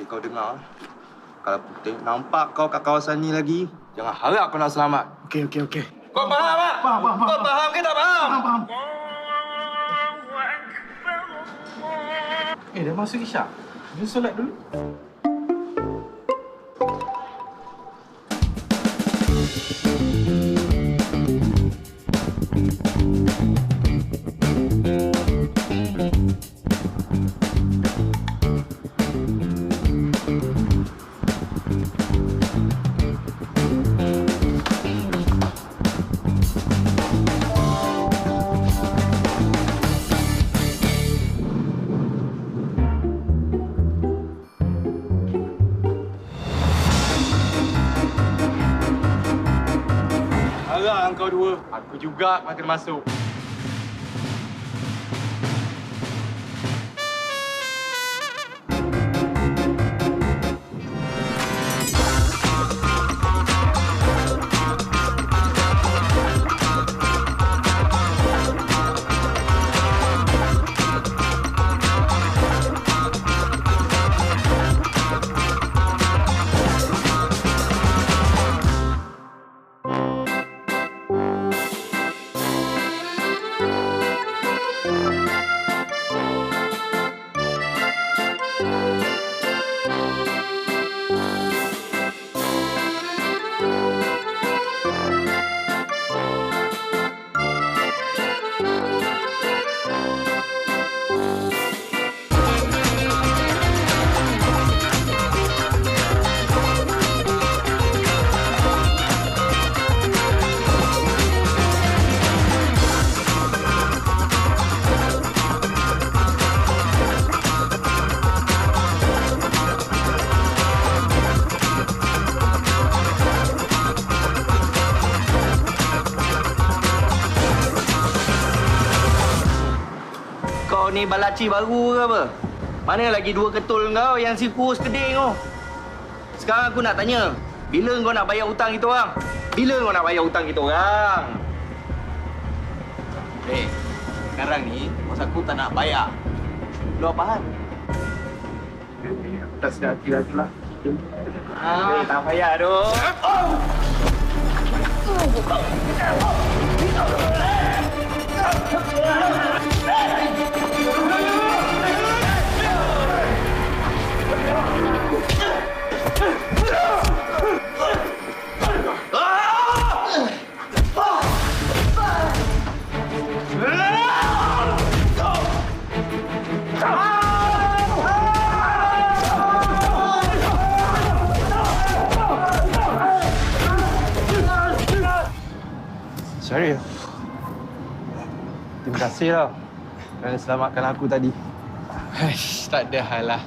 Kau dengar. Kalau putih nampak kau kat kawasan ni lagi, jangan harap kau nak selamat. Okey. Kau faham tak? Kau faham ke tak faham? Dah masuk isyak. Dia solat dulu. Kau dua, aku juga makin masuk. Kau ni balaci baru ke apa? Mana lagi 2 ketul kau yang si kurus keding tu? Sekarang aku nak tanya, bila kau nak bayar hutang kita orang? Bila kau nak bayar hutang kita orang? Sekarang ni bos aku tak nak bayar. Lu apa hal? Tak sedar hati lagi lah. Tak payah dong. Syaril. Terima kasih lah kerana selamatkan aku tadi. Tak ada hal lah.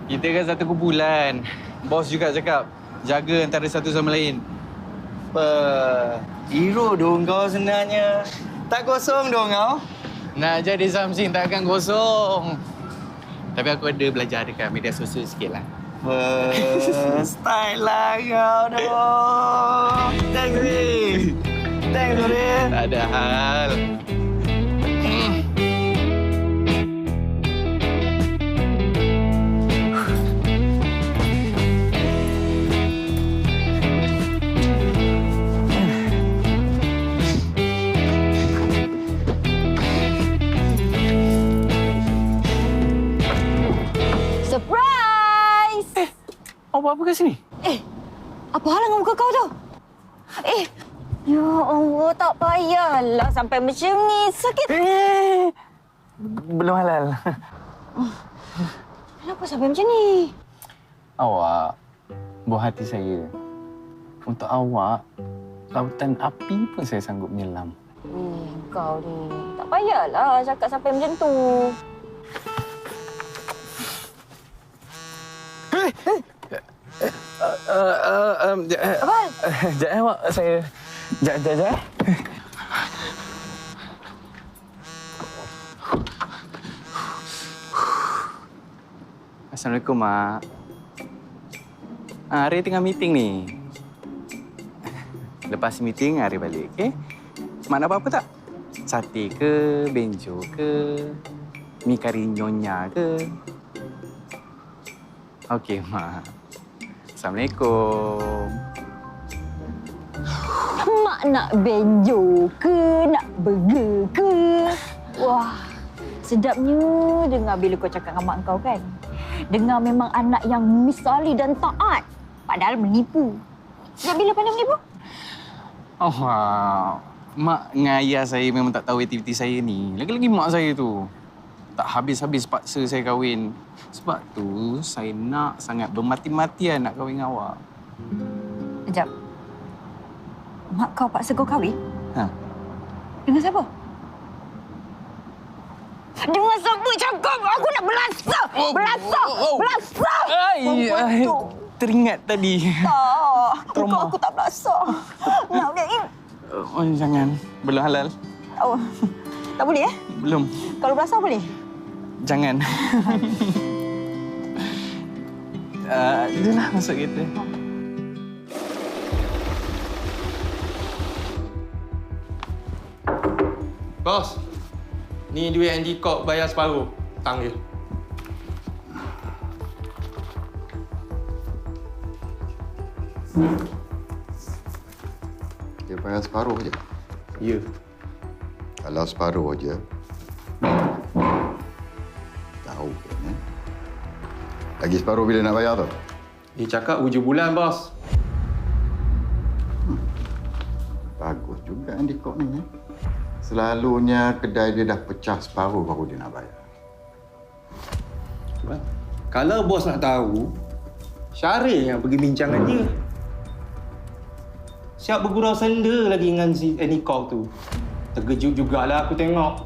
Kita kan satu kumpulan. Bos juga cakap, jaga antara satu sama lain. Hero dong kau sebenarnya. Tak kosong dong kau. Nak jadi Samsing takkan kosong. Tapi aku ada belajar dekat media sosial sikit lah. Style lah kau dong. Thanks, Rin. Thanks, Rin. Tak ada hal. Surprise! Awak buat apa kat sini? Apa hal dengan muka kau tu? Ya Allah, tak payahlah sampai macam ni. Sakit. Belum halal. Kenapa sampai macam ni? Awak, buah hati saya. Untuk awak, lautan api pun saya sanggup menyelam. Kau ni. Tak payahlah cakap sampai macam tu. Apa? Sekejap awak, saya... Sekejap. Assalamualaikum, Mak. Hari tengah meeting ni. Lepas meeting, Ari balik, okey? Mak nak apa-apa tak? Sate ke, benjo ke, mi kari nyonya ke? Okey, Mak. Assalamualaikum. Mak nak benjo ke, nak burger ke? Wah, sedapnya dengar bila kau cakap dengan mak kau kan? Dengar memang anak yang misali dan taat. Padahal menipu. Sejak bila pandai menipu? Oh, mak dengan ayah saya memang tak tahu aktiviti saya ni. Lagi-lagi mak saya tu. Tak habis-habis paksa saya kahwin. Sebab tu saya nak sangat bermati-matian nak kahwin dengan awak. Sekejap. Mak kau paksa kau kahwin? Ha? Dengan siapa? Dengan siapa cakap? Aku nak belasah! Belasah! Teringat tadi. Tak. Aku tak belasah. Nak ni. Oh, jangan. Belum halal. Oh. Tak boleh, Belum. Kalau belasah boleh? Jangan. Itulah masuk kita. Bos, ni duit Andy Kok bayar separuh. Hutang dia. Dia bayar separuh je. Ya. Kalau separuh je, tahu kan, Lagi separuh bila nak bayar tu? Dia cakap hujung bulan, bos. Bagus juga Andy Kok ni. Selalunya kedai dia dah pecah separuh baru dia nak bayar. Kalau bos nak tahu, Syaril yang pergi bincang dengan dia. Siap bergurau senda lagi dengan si Andy Kok tu. Terkejut jugalah aku tengok.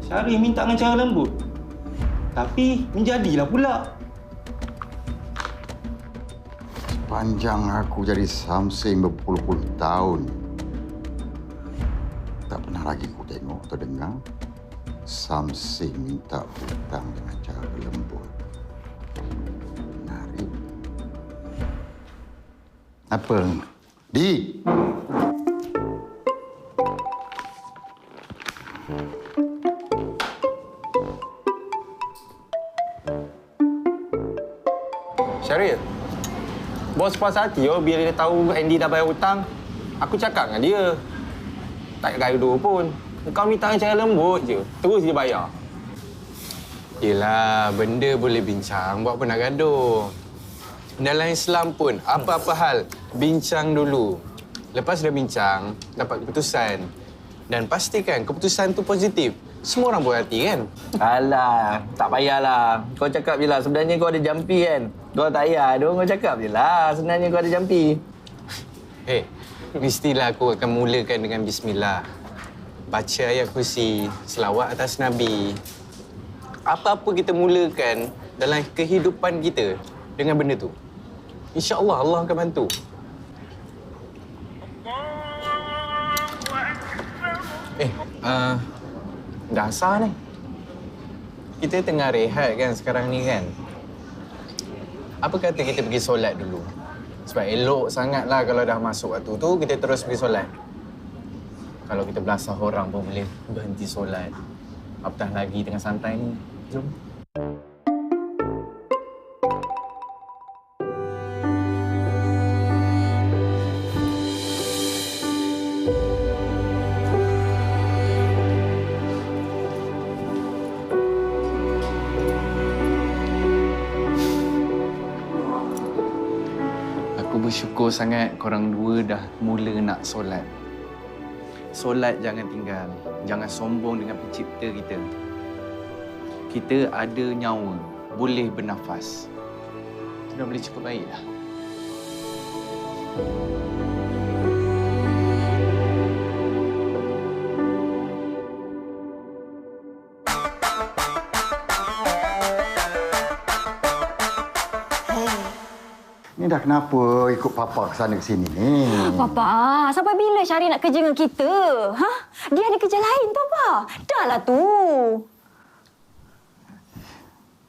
Syaril minta dengan cara lembut. Tapi menjadilah pula. Sepanjang aku jadi Samsing berpuluh-puluh tahun, tak pernah lagi aku tengok atau dengar Samsing minta hutang dengan cara lembut. Menarik. Apa? Di! Syaril, bos puas hati bila dia tahu Andy dah bayar hutang. Aku cakap dengan dia, tak gaduh pun. Kau minta dengan cara lembut je, terus dia bayar. Yelah, benda boleh bincang, buat apa nak gaduh. Dalam Islam pun, apa-apa hal, bincang dulu. Lepas dah bincang, dapat keputusan. Dan pastikan keputusan tu positif. Semua orang buat hati kan? Alah, tak payahlah. Kau cakap je lah, sebenarnya kau ada jampi kan? Kau tak payah, kau cakap je lah, sebenarnya kau ada jampi. Mestilah aku akan mulakan dengan bismillah. Baca ayat kursi, selawat atas Nabi. Apa-apa kita mulakan dalam kehidupan kita dengan benda tu, InsyaAllah Allah akan bantu. Dah asar ni. Kita tengah rehat kan sekarang ni kan. Apa kata kita pergi solat dulu? Sebab elok sangatlah kalau dah masuk waktu tu, kita terus pergi solat. Kalau kita belasah orang pun boleh berhenti solat. Apatah lagi tengah santai ni. Jom. Bersyukur sangat korang dua dah mula nak solat. Solat jangan tinggal. Jangan sombong dengan pencipta kita. Kita ada nyawa, boleh bernafas. Itu dah boleh cukup baik dah. Ni dah kenapa ikut Papa ke sana ke sini ni? Papa, sampai bila Syari nak kerja dengan kita? Ha? Dia ada kerja lain tau, Pak. Dah lah tu.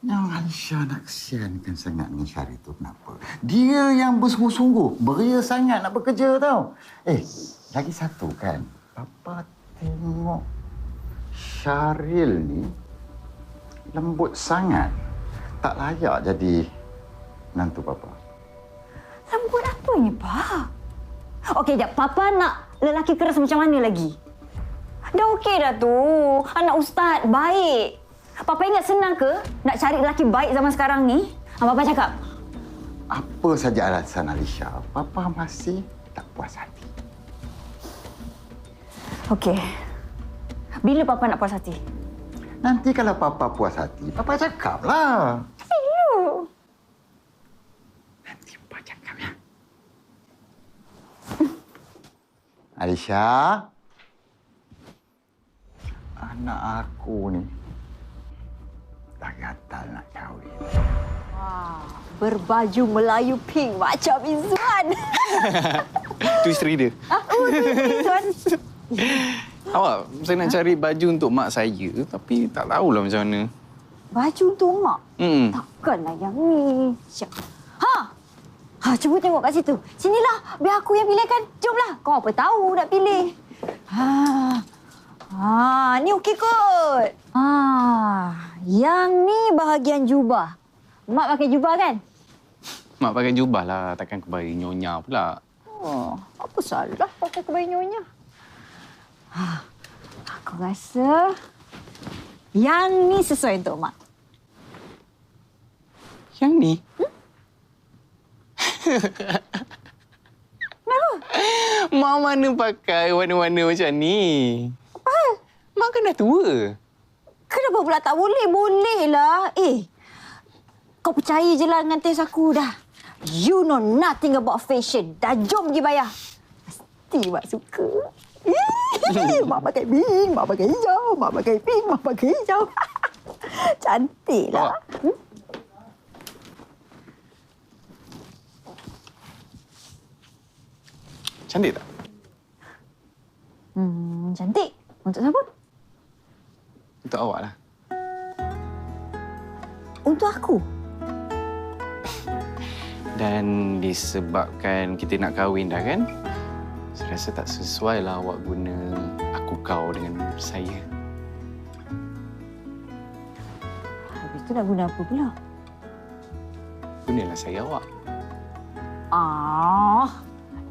Yang Alisha nak kesiankan sangat dengan Syari tu kenapa? Dia yang bersungguh-sungguh, beria sangat nak bekerja tau. Lagi satu kan, Papa tengok Syaril ni lembut sangat. Tak layak jadi menantu Papa. Lembut apa ni, Pak? Okey, jap. Papa nak lelaki keras macam mana lagi? Dah okey dah tu. Anak ustaz, baik. Papa ingat senang ke nak cari lelaki baik zaman sekarang ni? Papa cakap. Apa saja alasan Alisha, Papa masih tak puas hati. Okey. Bila Papa nak puas hati? Nanti kalau Papa puas hati, Papa cakaplah. Hello. Alisha, anak aku ni dah gatal nak kahwin. Wah, berbaju Melayu pink macam Izzuan. Tu isteri dia. Tu Izzuan. Awak, saya nak cari baju untuk mak saya tapi tak tahulah macam mana. Baju untuk mak? Takkanlah yang ni. Cuba tengok kat situ. Sinilah, biar aku yang pilihkan. Jomlah. Kau apa tahu nak pilih. Ni okey kot. Yang ni bahagian jubah. Mak pakai jubah kan? Mak pakai jubah lah, takkan kebaya nyonya pula. Apa salah pakai kebaya nyonya? Aku rasa yang ni sesuai untuk mak. Yang ni? Kenapa? Mak mana pakai warna-warna macam ni? Apa? Mak kan dah tua. Kenapa pula tak boleh? Bolehlah. Kau percaya je lah dengan tes aku dah. You know nothing about fashion. Dah jom pergi bayar. Pasti mak suka. Mak pakai pink, mak pakai hijau, mak pakai pink, mak pakai hijau. Cantiklah. Cantik tak? Cantik. Untuk siapa? Untuk untuk awak lah. Untuk aku? Dan disebabkan kita nak kahwin dah kan, saya rasa tak sesuai lah awak guna aku kau dengan saya. Habis tu nak guna apa pula? Gunalah saya awak.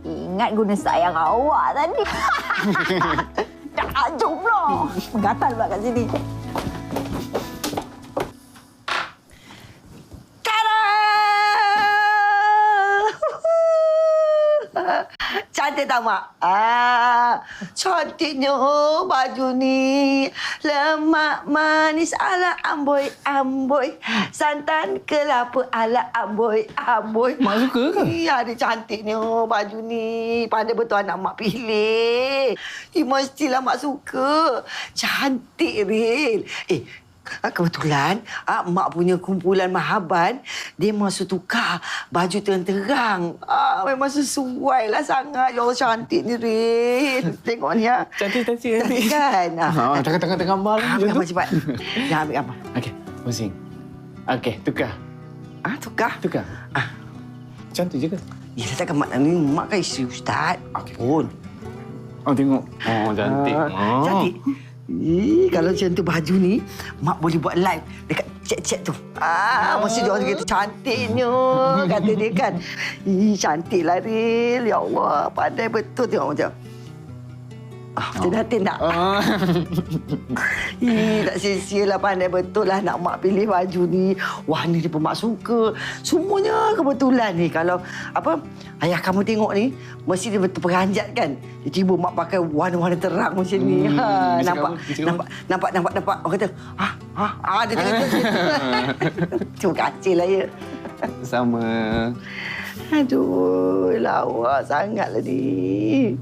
Ingat guna sayang awak tadi. Takjub pula. Menggatal pula kat sini. Cantik tak, Mak? Cantiknya baju ni. Lemak manis ala amboi-amboi. Santan kelapa ala amboi-amboi. Mak suka ke? Iya, dia cantiknya baju ni. Pandai betul anak Mak pilih. Mestilah Mak suka. Cantik, Ril. Kebetulan Mak punya kumpulan mahaban, dia masuk tukar baju terang-terang. Memang sesuai lah sangat. Ya Allah, cantik ni, Rin. Tengok ni. Cantik. Cantik kan? Tengah-tengah gambar lah. Ambil gambar cepat. Dah ambil gambar. Okey, pusing. Okey, tukar. Tukar? Cantik je ke? Ya, takkan Mak ni. Mak kan isteri Ustaz. Okey. Pun. Oh, tengok. Oh, cantik. Cantik. Kalau macam tu baju ni, Mak boleh buat live dekat chat-chat tu. Mesti dia orang kata cantiknya, kata dia kan. Cantiklah, Ril. Ya Allah, pandai betul tengok macam. Macam Datin tak? Tak sia-sia lah, pandai betul lah nak Mak pilih baju ni. Warna dia pun Mak suka. Semuanya kebetulan ni. Kalau ayah kamu tengok ni, mesti dia betul peranjat kan. Dia tiba Mak pakai warna-warna terang macam ni. Nampak. Orang kata, dia tengok. Terima kasih lah ya. Sama. Aduh, lawa sangatlah ni.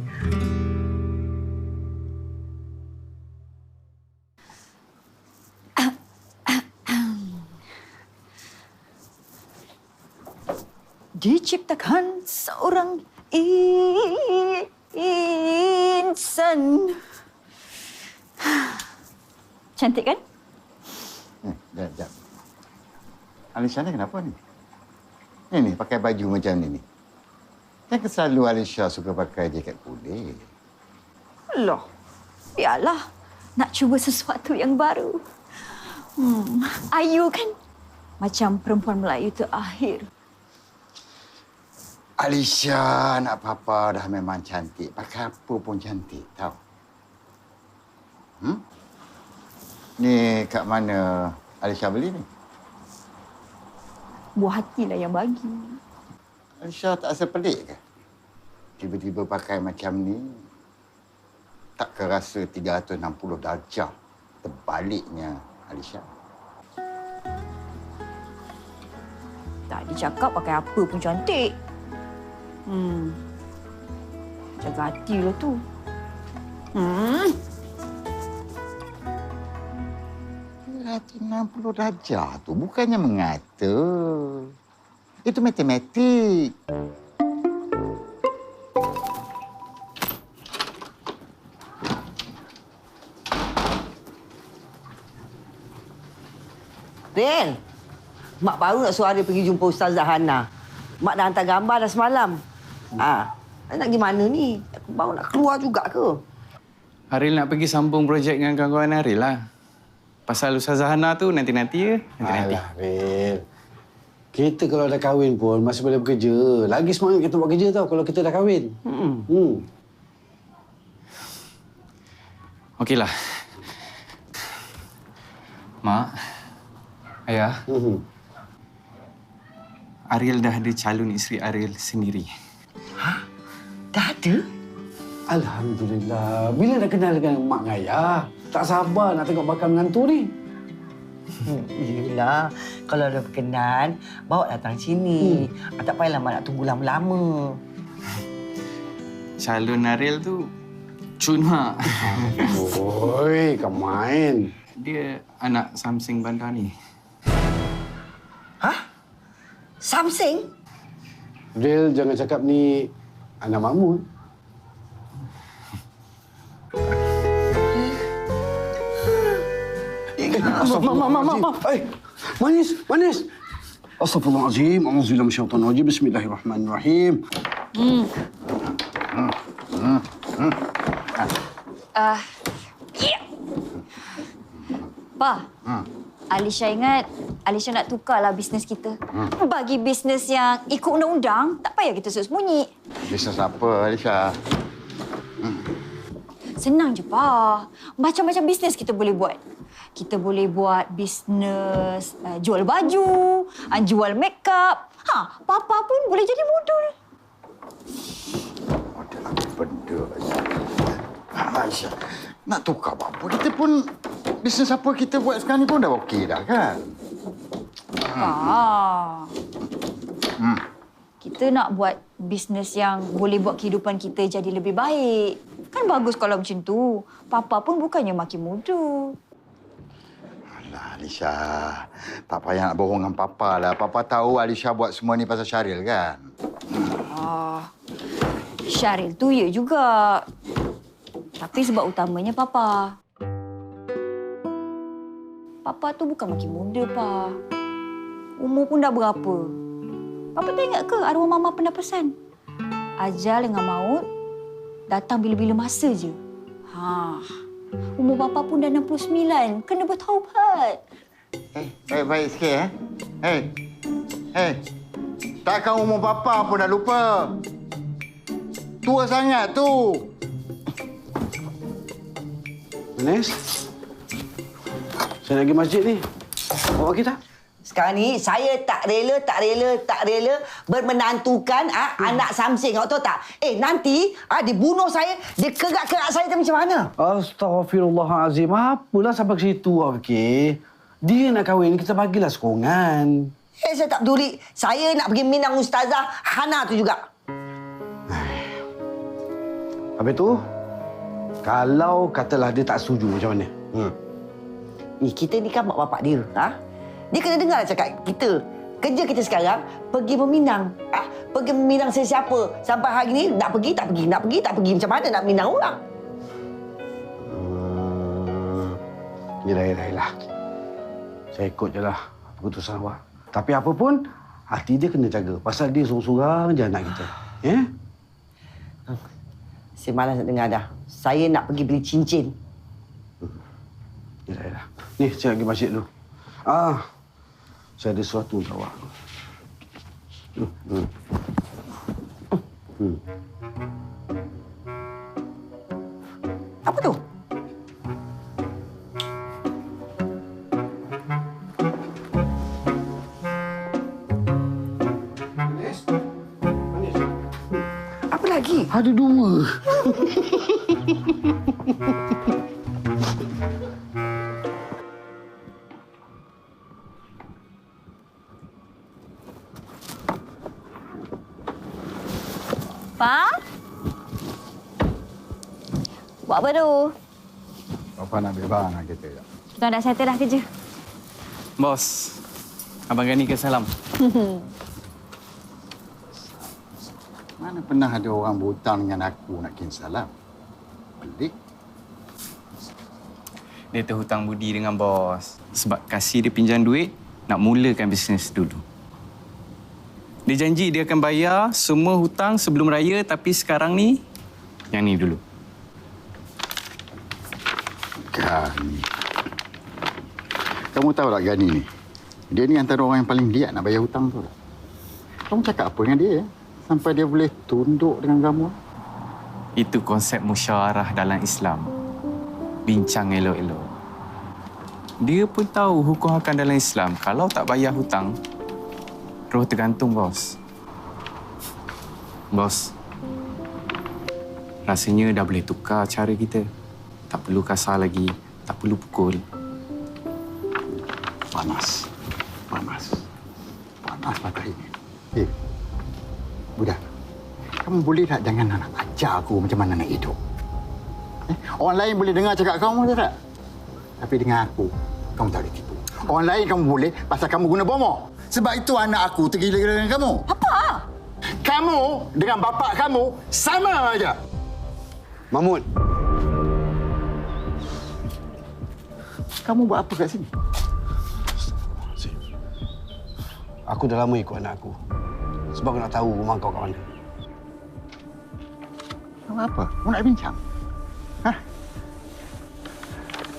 Diciptakan seorang insan. Cantik kan? Sekejap. Alisha ni kenapa ni? Ni pakai baju macam ni. Kan selalu Alisha suka pakai jaket kulit. Loh. Yalah. Nak cuba sesuatu yang baru. Ayu kan? Macam perempuan Melayu terakhir. Alisha, anak papa dah memang cantik. Pakai apa pun cantik, tahu? Ni kat mana Alisha beli ni? Buah hatilah yang bagi. Alisha tak rasa pelik ke? Tiba-tiba pakai macam ni. Tak kerasa 360 darjah terbaliknya, Alisha. Tadi cakap pakai apa pun cantik. Jaga hatilah tu. 360 darjah tu bukannya mengata. Itu matematik. Ril, Mak baru nak suruh dia pergi jumpa Ustazah Hana. Mak dah hantar gambar dah semalam. Nak pergi mana ni? Aku baru nak keluar juga ke? Aril nak pergi sambung projek dengan kawan-kawan Aril lah. Pasal Ustazah Hana tu nanti-nanti je. Nanti-nanti. Alah, Ril. Kita kalau dah kahwin pun masih boleh bekerja. Lagi semangat kita buat kerja tau kalau kita dah kahwin. Okeylah. Mak, Ayah, Aril dah ada calon isteri Aril sendiri. Dah ada? Alhamdulillah. Bila dah kenal dengan mak dengan ayah, tak sabar nak tengok bakal menantu ni. Yelah, kalau dah berkenan, bawa datang sini. Tak payahlah Mak nak tunggu lama-lama. Calon Aril tu Cun, Mak. Oi, kau main. Dia anak Samsing Bandar ni. Samsing? Ril, jangan cakap ni anak makmur. Astagfirullahaladzim. Manis, manis. Astagfirullahaladzim. Auzubillahi minasyaitonirrajim. Bismillahirrahmanirrahim. Pa, Alisha ingat Alisha nak tukarlah bisnes kita. Bagi bisnes yang ikut undang-undang, tak payah kita sembunyi. Bisnes apa, Alisha? Senang je, Pa. Macam-macam bisnes kita boleh buat. Kita boleh buat bisnes jual baju, jual makeup. Papa pun boleh jadi model. Model apa benda, Aisyah? Nak tukar apa? Kita pun bisnes apa kita buat sekarang ni pun dah okey dah kan? Kita nak buat bisnes yang boleh buat kehidupan kita jadi lebih baik. Kan bagus kalau macam tu. Papa pun bukannya makin muda. Alah, Alisha. Tak payah nak bohong dengan Papa lah. Papa tahu Alisha buat semua ni pasal Syaril kan? Syaril tu ya juga. Tapi sebab utamanya Papa. Papa tu bukan makin muda, Pa. Umur pun dah berapa. Papa tak ingat ke arwah Mama pernah pesan? Ajal dengan maut datang bila-bila masa je. Umur Papa pun dah 69. Kena bertaubat. Baik sikit, Takkan umur Papa pun dah lupa. Tua sangat tu. Manis. Saya nak pergi masjid ni. Bawa kita. Sekarang ni saya tak rela bermenantukan anak Samsing. Awak tahu tak? Nanti dibunuh saya, dia kerak-kerak saya tu macam mana? Astaghfirullahalazim. Apalah sampai ke situ, okey? Dia nak kahwin, kita bagilah sokongan. Saya tak peduli. Saya nak pergi minang Ustazah Hana tu juga. Habis tu, kalau katalah dia tak setuju, macam mana? Kita ni kan mak bapak dia. Dia kena dengar cakap kita. Kerja kita sekarang, pergi meminang. Pergi meminang sesiapa. Sampai hari ni, nak pergi, tak pergi. Nak pergi, tak pergi. Macam mana nak minang orang? Yelah. Saya ikut je lah keputusan awak. Tapi apa pun, hati dia kena jaga. Pasal dia sorang-sorang je anak kita. Saya malas nak dengar dah. Saya nak pergi beli cincin. Yelah. Ni, saya pergi masjid dulu. Saya ada sesuatu untuk awak. Apa tu? Apa lagi? Ada dua. Pa? Buat apa tu? Papa nak bebang dengan kita. Kita nak settle dah kerja. Bos, Abang Gani ke salam. Mana pernah ada orang berhutang dengan aku nak kirim salam? Pelik. Dia terhutang budi dengan bos. Sebab kasih dia pinjam duit, nak mulakan bisnes dulu. Dia janji dia akan bayar semua hutang sebelum raya, tapi sekarang ni, yang ni dulu. Gani. Kamu tahu tak Gani ni? Dia ni antara orang yang paling liat nak bayar hutang tu. Kamu cakap apa dengan dia? Sampai dia boleh tunduk dengan kamu? Itu konsep musyawarah dalam Islam. Bincang elok-elok. Dia pun tahu hukum hakam dalam Islam. Kalau tak bayar hutang, roh tergantung, bos. Bos, rasanya dah boleh tukar cara kita. Tak perlu kasar lagi, tak perlu pukul. Panas mata ini. Budak, kamu boleh tak jangan nak ajar aku macam mana nak hidup? Orang lain boleh dengar cakap kamu tak? Tapi dengan aku, kamu tak boleh tipu. Orang lain kamu boleh pasal kamu guna bomoh. Sebab itu anak aku tergila-gila dengan kamu. Apa? Kamu dengan bapa kamu sama aja. Mahmud. Kamu buat apa kat sini? Aku dah lama ikut anak aku. Sebab aku nak tahu rumah kau kat mana. Kamu apa? Kamu nak bincang? Hah?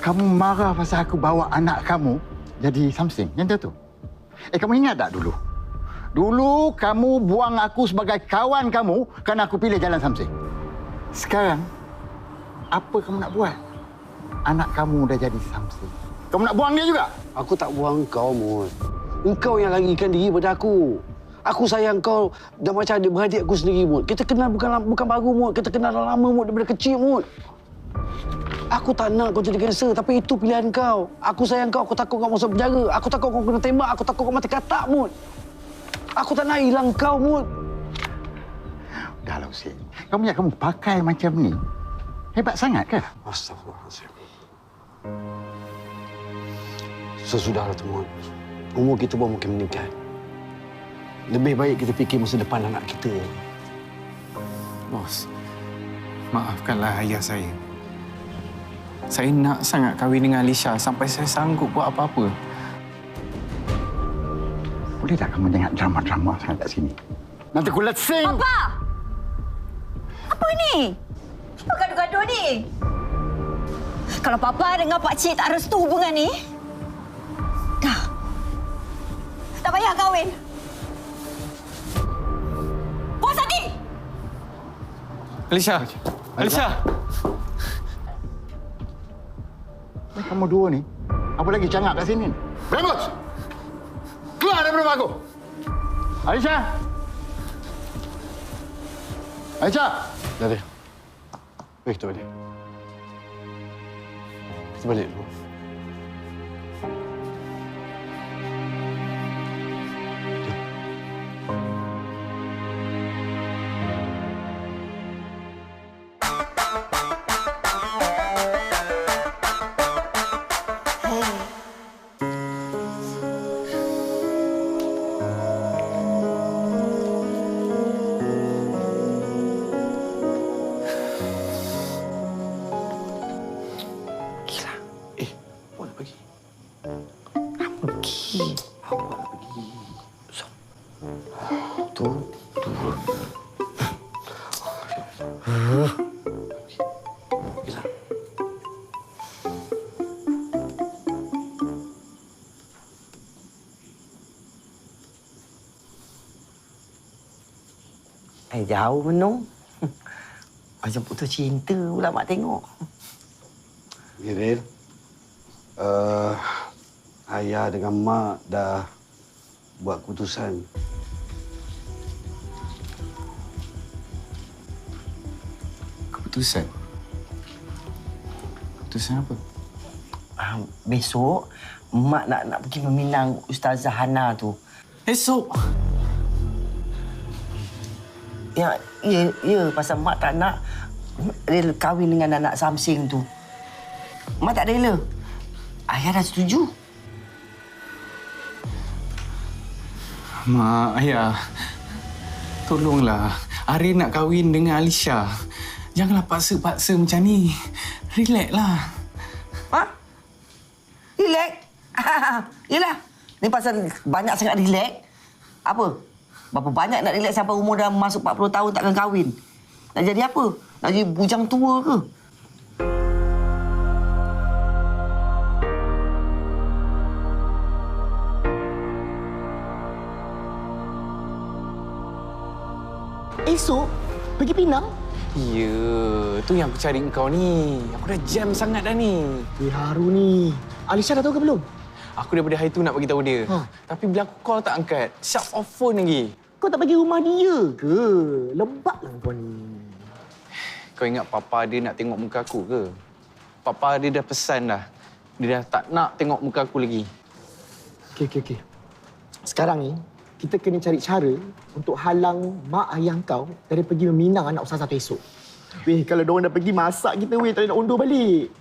Kamu marah pasal aku bawa anak kamu jadi something? Yang tu? Kamu ingat tak dulu? Dulu kamu buang aku sebagai kawan kamu kerana aku pilih jalan something. Sekarang, apa kamu nak buat? Anak kamu dah jadi something. Kamu nak buang dia juga? Aku tak buang kau, Mut. Engkau yang larikan diri pada aku. Aku sayang kau dah macam adik-beradik aku sendiri, Mut. Kita kenal bukan baru, Mut. Kita kenal dah lama, Mut, daripada kecil, Mut. Aku tak nak kau jadi kanser, tapi itu pilihan kau. Aku sayang kau, aku takut kau masuk penjara. Aku takut kau kena tembak, aku takut kau mati katak, Mut. Aku tak nak hilang kau, Mut. Dahlah, Husin. Kamu yang kamu pakai macam ni, hebat sangat ke? Astagfirullahaladzim. Sesudahlah tu, Mut. Umur kita pun mungkin meningkat. Lebih baik kita fikir masa depan anak kita. Bos, maafkanlah ayah saya. Saya nak sangat kahwin dengan Alisha sampai saya sanggup buat apa-apa. Boleh tak kamu jangan drama-drama sangat kat sini? Nanti aku lesing! Papa! Apa ni? Apa gaduh-gaduh ni? Kalau Papa dengan Pak Cik tak restu hubungan ni, dah. Tak payah kahwin. Puas hati! Alisha! Alisha! Kamu dua ni, apa lagi cangap kat sini? Berebut! Keluar daripada rumah aku! Aisyah! Aisyah! Dah dia. Kita balik. Kita balik dulu. Jauh menung. Macam putus cinta pula mak tengok. Iril, ayah dengan mak dah buat keputusan. Keputusan? Keputusan apa? Besok, mak nak pergi meminang Ustazah Hana tu. Esok? Ya, pasal mak tak nak dia kahwin dengan anak Samsing tu. Mak tak rela. Ayah dah setuju. Mak, ayah. Tolonglah. Ari nak kahwin dengan Alisha. Janganlah paksa-paksa macam ni. Relaxlah. Ha? Relax? Yelah. Ni pasal banyak sangat relax. Apa? Berapa banyak nak relax sampai umur dah masuk 40 tahun takkan kahwin? Nak jadi apa? Nak jadi bujang tua ke? Esok pergi Pinang? Ya, tu yang aku cari kau ni. Aku dah jam sangat dah ni. Haru ni. Alisha dah tahu ke belum? Aku daripada hari tu nak bagi tahu dia. Tapi bila aku call tak angkat. Shut off phone lagi. Kau tak bagi rumah dia ke? Lembablah kau ni. Kau ingat papa dia nak tengok muka aku ke? Papa dia dah pesan dah. Dia dah tak nak tengok muka aku lagi. Okey. Sekarang ni, kita kena cari cara untuk halang mak ayah kau dari pergi meminang anak Ustazah tu esok. Weh, kalau diorang dah pergi masak kita, weh, tak nak undur balik.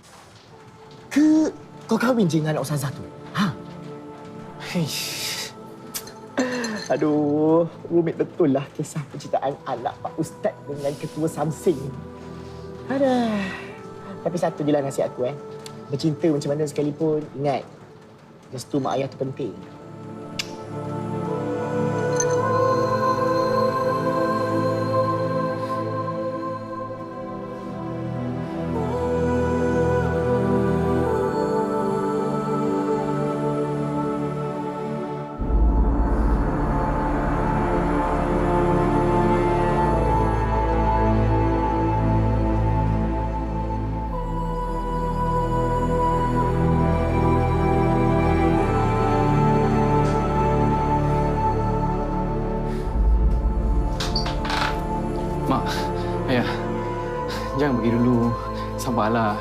Ke kau kahwin je dengan anak Ustazah tu? Ha? Aduh, rumit betul lah kisah percintaan anak Pak Ustaz dengan Ketua Samsing. Aduh. Tapi satu je lah nasihat aku, bercinta macam mana sekalipun, ingat, restu mak ayah tu penting. Mak, ayah, jangan pergi dulu. Sabarlah.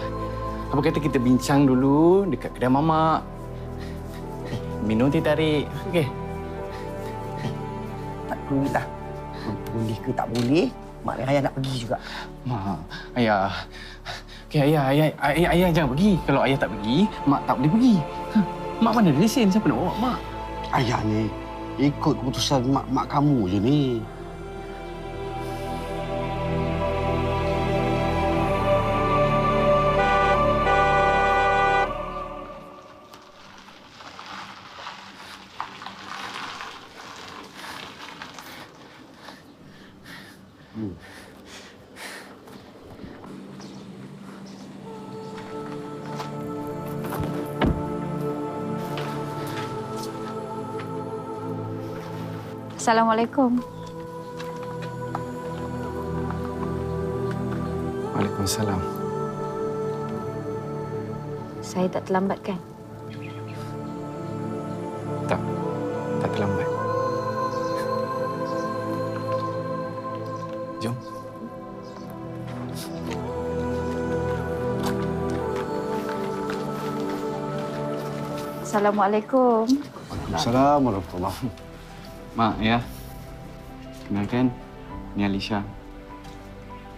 Apa kata kita bincang dulu dekat kedai mamak. Minum teh tarik. Okey? Tak perlu dah. Boleh ke tak boleh, mak dan ayah nak pergi juga. Mak, ayah. Okey, ayah jangan pergi. Kalau ayah tak pergi, mak tak boleh pergi. Mak mana ada lesen? Siapa nak bawa mak? Ayah ni ikut keputusan mak kamu je ni. Assalamualaikum. Waalaikumsalam. Saya tak terlambat kan? Tak terlambat. Jom. Assalamualaikum. Assalamualaikum warahmatullahi. Mak, ya. Kenalkan, ni Alisha.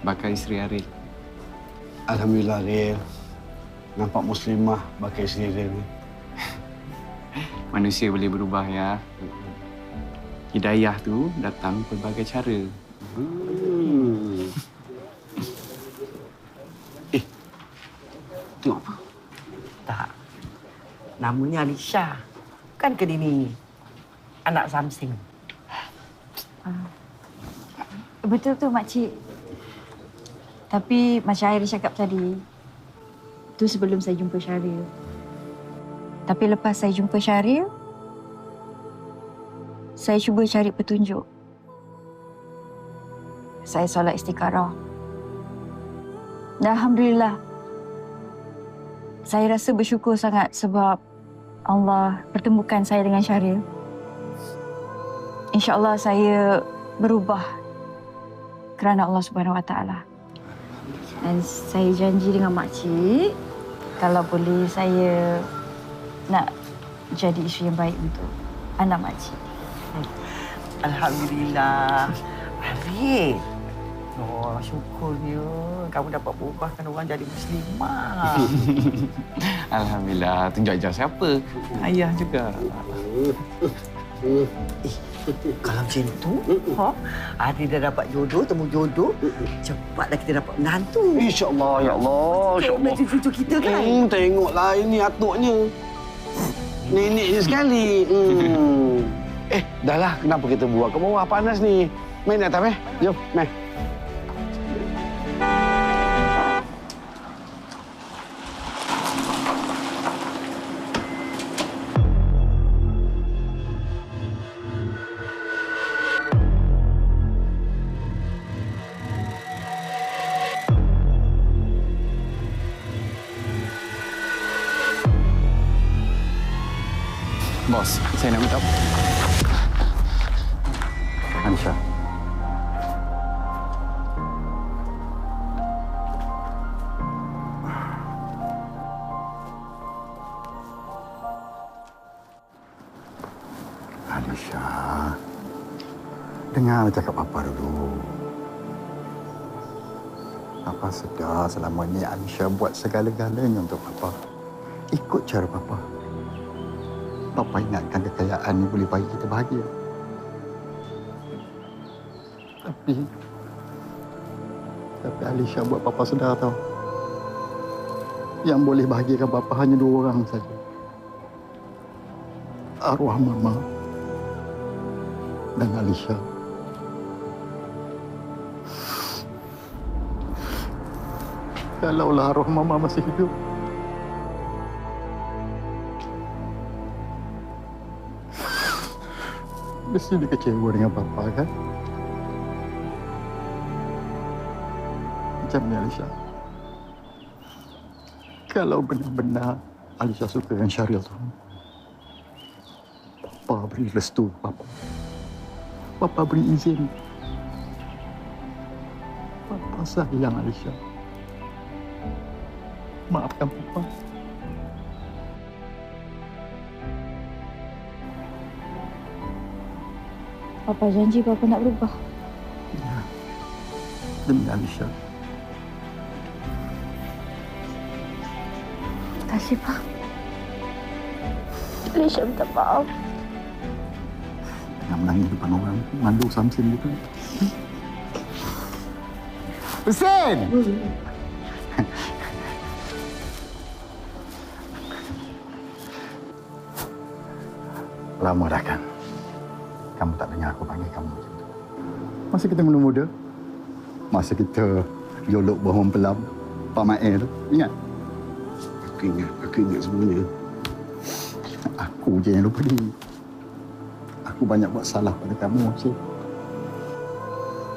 Bakal isteri Aril. Alhamdulillah, Ril. Nampak muslimah bakal isteri Ril ni. Manusia boleh berubah, ya. Hidayah tu datang pelbagai cara. Tengok apa? Tak. Namanya Alisha. Kan ke dia ni? Anak Samsing. Betul tu makcik. Tapi macam Airi cakap tadi, tu sebelum saya jumpa Syaril. Tapi lepas saya jumpa Syaril, saya cuba cari petunjuk. Saya solat istikharah. Dan Alhamdulillah, saya rasa bersyukur sangat sebab Allah pertemukan saya dengan Syaril. InsyaAllah saya berubah kerana Allah Subhanahu Wa Taala. Dan saya janji dengan makcik, kalau boleh saya nak jadi isteri yang baik untuk anak makcik. Alhamdulillah. Arif. Oh, syukurnya kamu dapat berubahkan orang jadi muslimah. Alhamdulillah. Tunjuk ajar siapa? Ayah juga. Kalau macam tu, Arif dah dapat jodoh, temu jodoh, cepatlah kita dapat menantu. InsyaAllah, ya Allah. InsyaAllah. Cucu kita kan? Tengoklah ini atuknya. Neneknya sekali. Dah lah. Kenapa kita buat ke bawah? Panas ni. Main atas, Jom, main. Bos, saya nak minta... Alisha. Alisha. Dengar cakap Papa dulu. Papa sedar selama ni Alisha buat segala-galanya untuk Papa. Ikut cara Papa. Papa ingatkan kekayaan ni boleh bagi kita bahagia. Tapi Alisha buat Papa sedar tau. Yang boleh bahagiakan Papa hanya 2 orang saja. Arwah Mama dan Alisha. Kalaulah arwah Mama masih hidup, mesti dia kecewa dengan Papa, kan? Macam ni, Alisha. Kalau benar-benar Alisha suka dengan Syaril tu, Papa beri restu Papa. Papa beri izin. Papa sayang Alisha. Maafkan Papa. Papa janji Papa nak berubah. Ya. Demi Alisha. Terima kasih, Pak. Alisha minta maaf. Jangan menangis depan orang. Mandu Samsin gitu. Husin! Lama dah kan? Kamu tak dengar aku panggil kamu macam tu. Masa kita muda-muda, masa kita yolok bawah mempelam, Pak Mael tu, ingat? Aku ingat semuanya. Aku je yang lupa diri. Aku banyak buat salah pada kamu, Husin.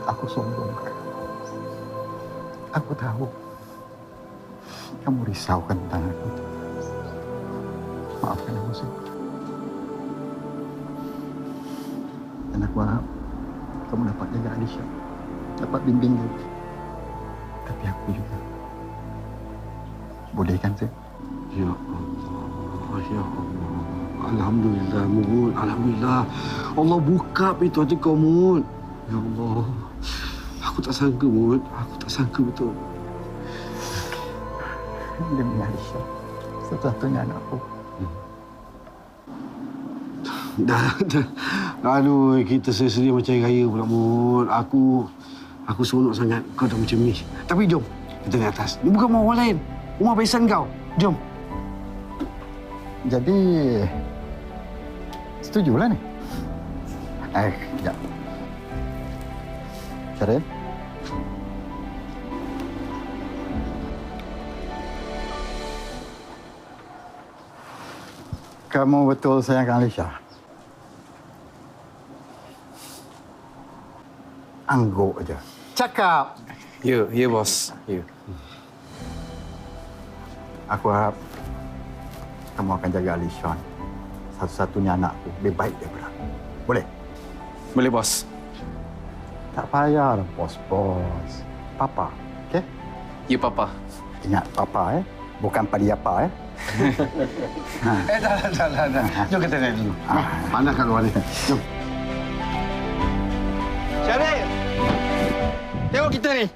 Aku sombong. Aku tahu. Kamu risaukan tentang aku. Maafkan aku, Husin. Dan aku harap kamu dapat jaga Alisha. Dapat bimbing dia. Tapi aku juga. Boleh kan, Husin? Ya Allah, ya Allah. Alhamdulillah, Mut. Alhamdulillah. Allah buka pintu hati kau, Mut. Ya Allah. Aku tak sangka, Mut. Aku tak sangka betul. Demi Alisha. Satu-satunya anakku. Dah. Aduh, kita sedih macam raya pula, Mut. Aku seronok sangat kau dah macam ni. Tapi jom, kita naik atas. Ni bukan rumah orang lain. Rumah besan kau. Jom. Jadi, setujulah ni. Sekejap. Syaril? Kamu betul sayangkan Alisha? Angguk aja. Cakap. Ya, bos. Ya. Aku harap kamu akan jaga Alisha. Satu-satunya anakku. Lebih baik daripada aku. Boleh? Boleh, bos. Tak payah, bos. Papa, okey? Ya, Papa. Ingat Papa, bukan Padiapa, Dah. Jom kita naik dulu. Panas kat luar ni. Jom. Syaril! Tengok kita ni.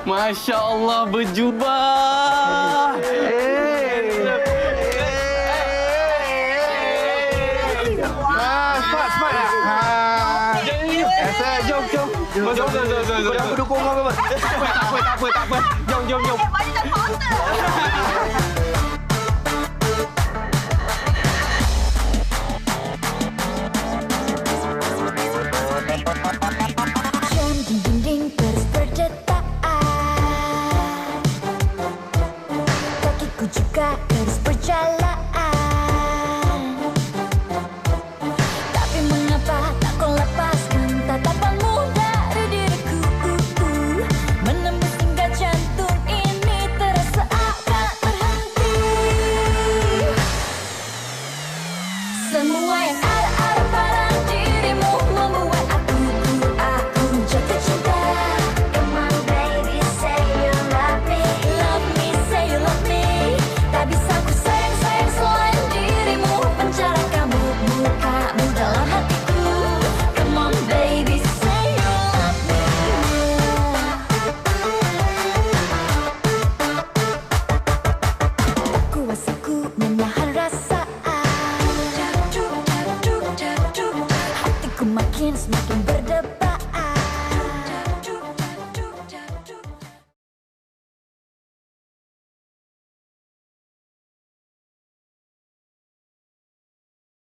Masya Allah, berjubah. Smart. Jom. Aku dukung kau, bos. Tak apa. Jom. Jam dinding terus berdetak. Kakiku juga terus berjalan. Tapi mengapa tak kau lepaskan tatapanmu dari diriku? Menembus hingga jantung ini terasa akan berhenti. Semua yang ada pada dirimu membuat aku jatuh cinta. Come on baby, say you love me. Love me, say you love me. Tak bisa ku sayang selain dirimu. Penjara kamu, mukamu dalam hatiku. Come on baby, say you love me. Kuasaku menahan rasa. Hatiku makin semakin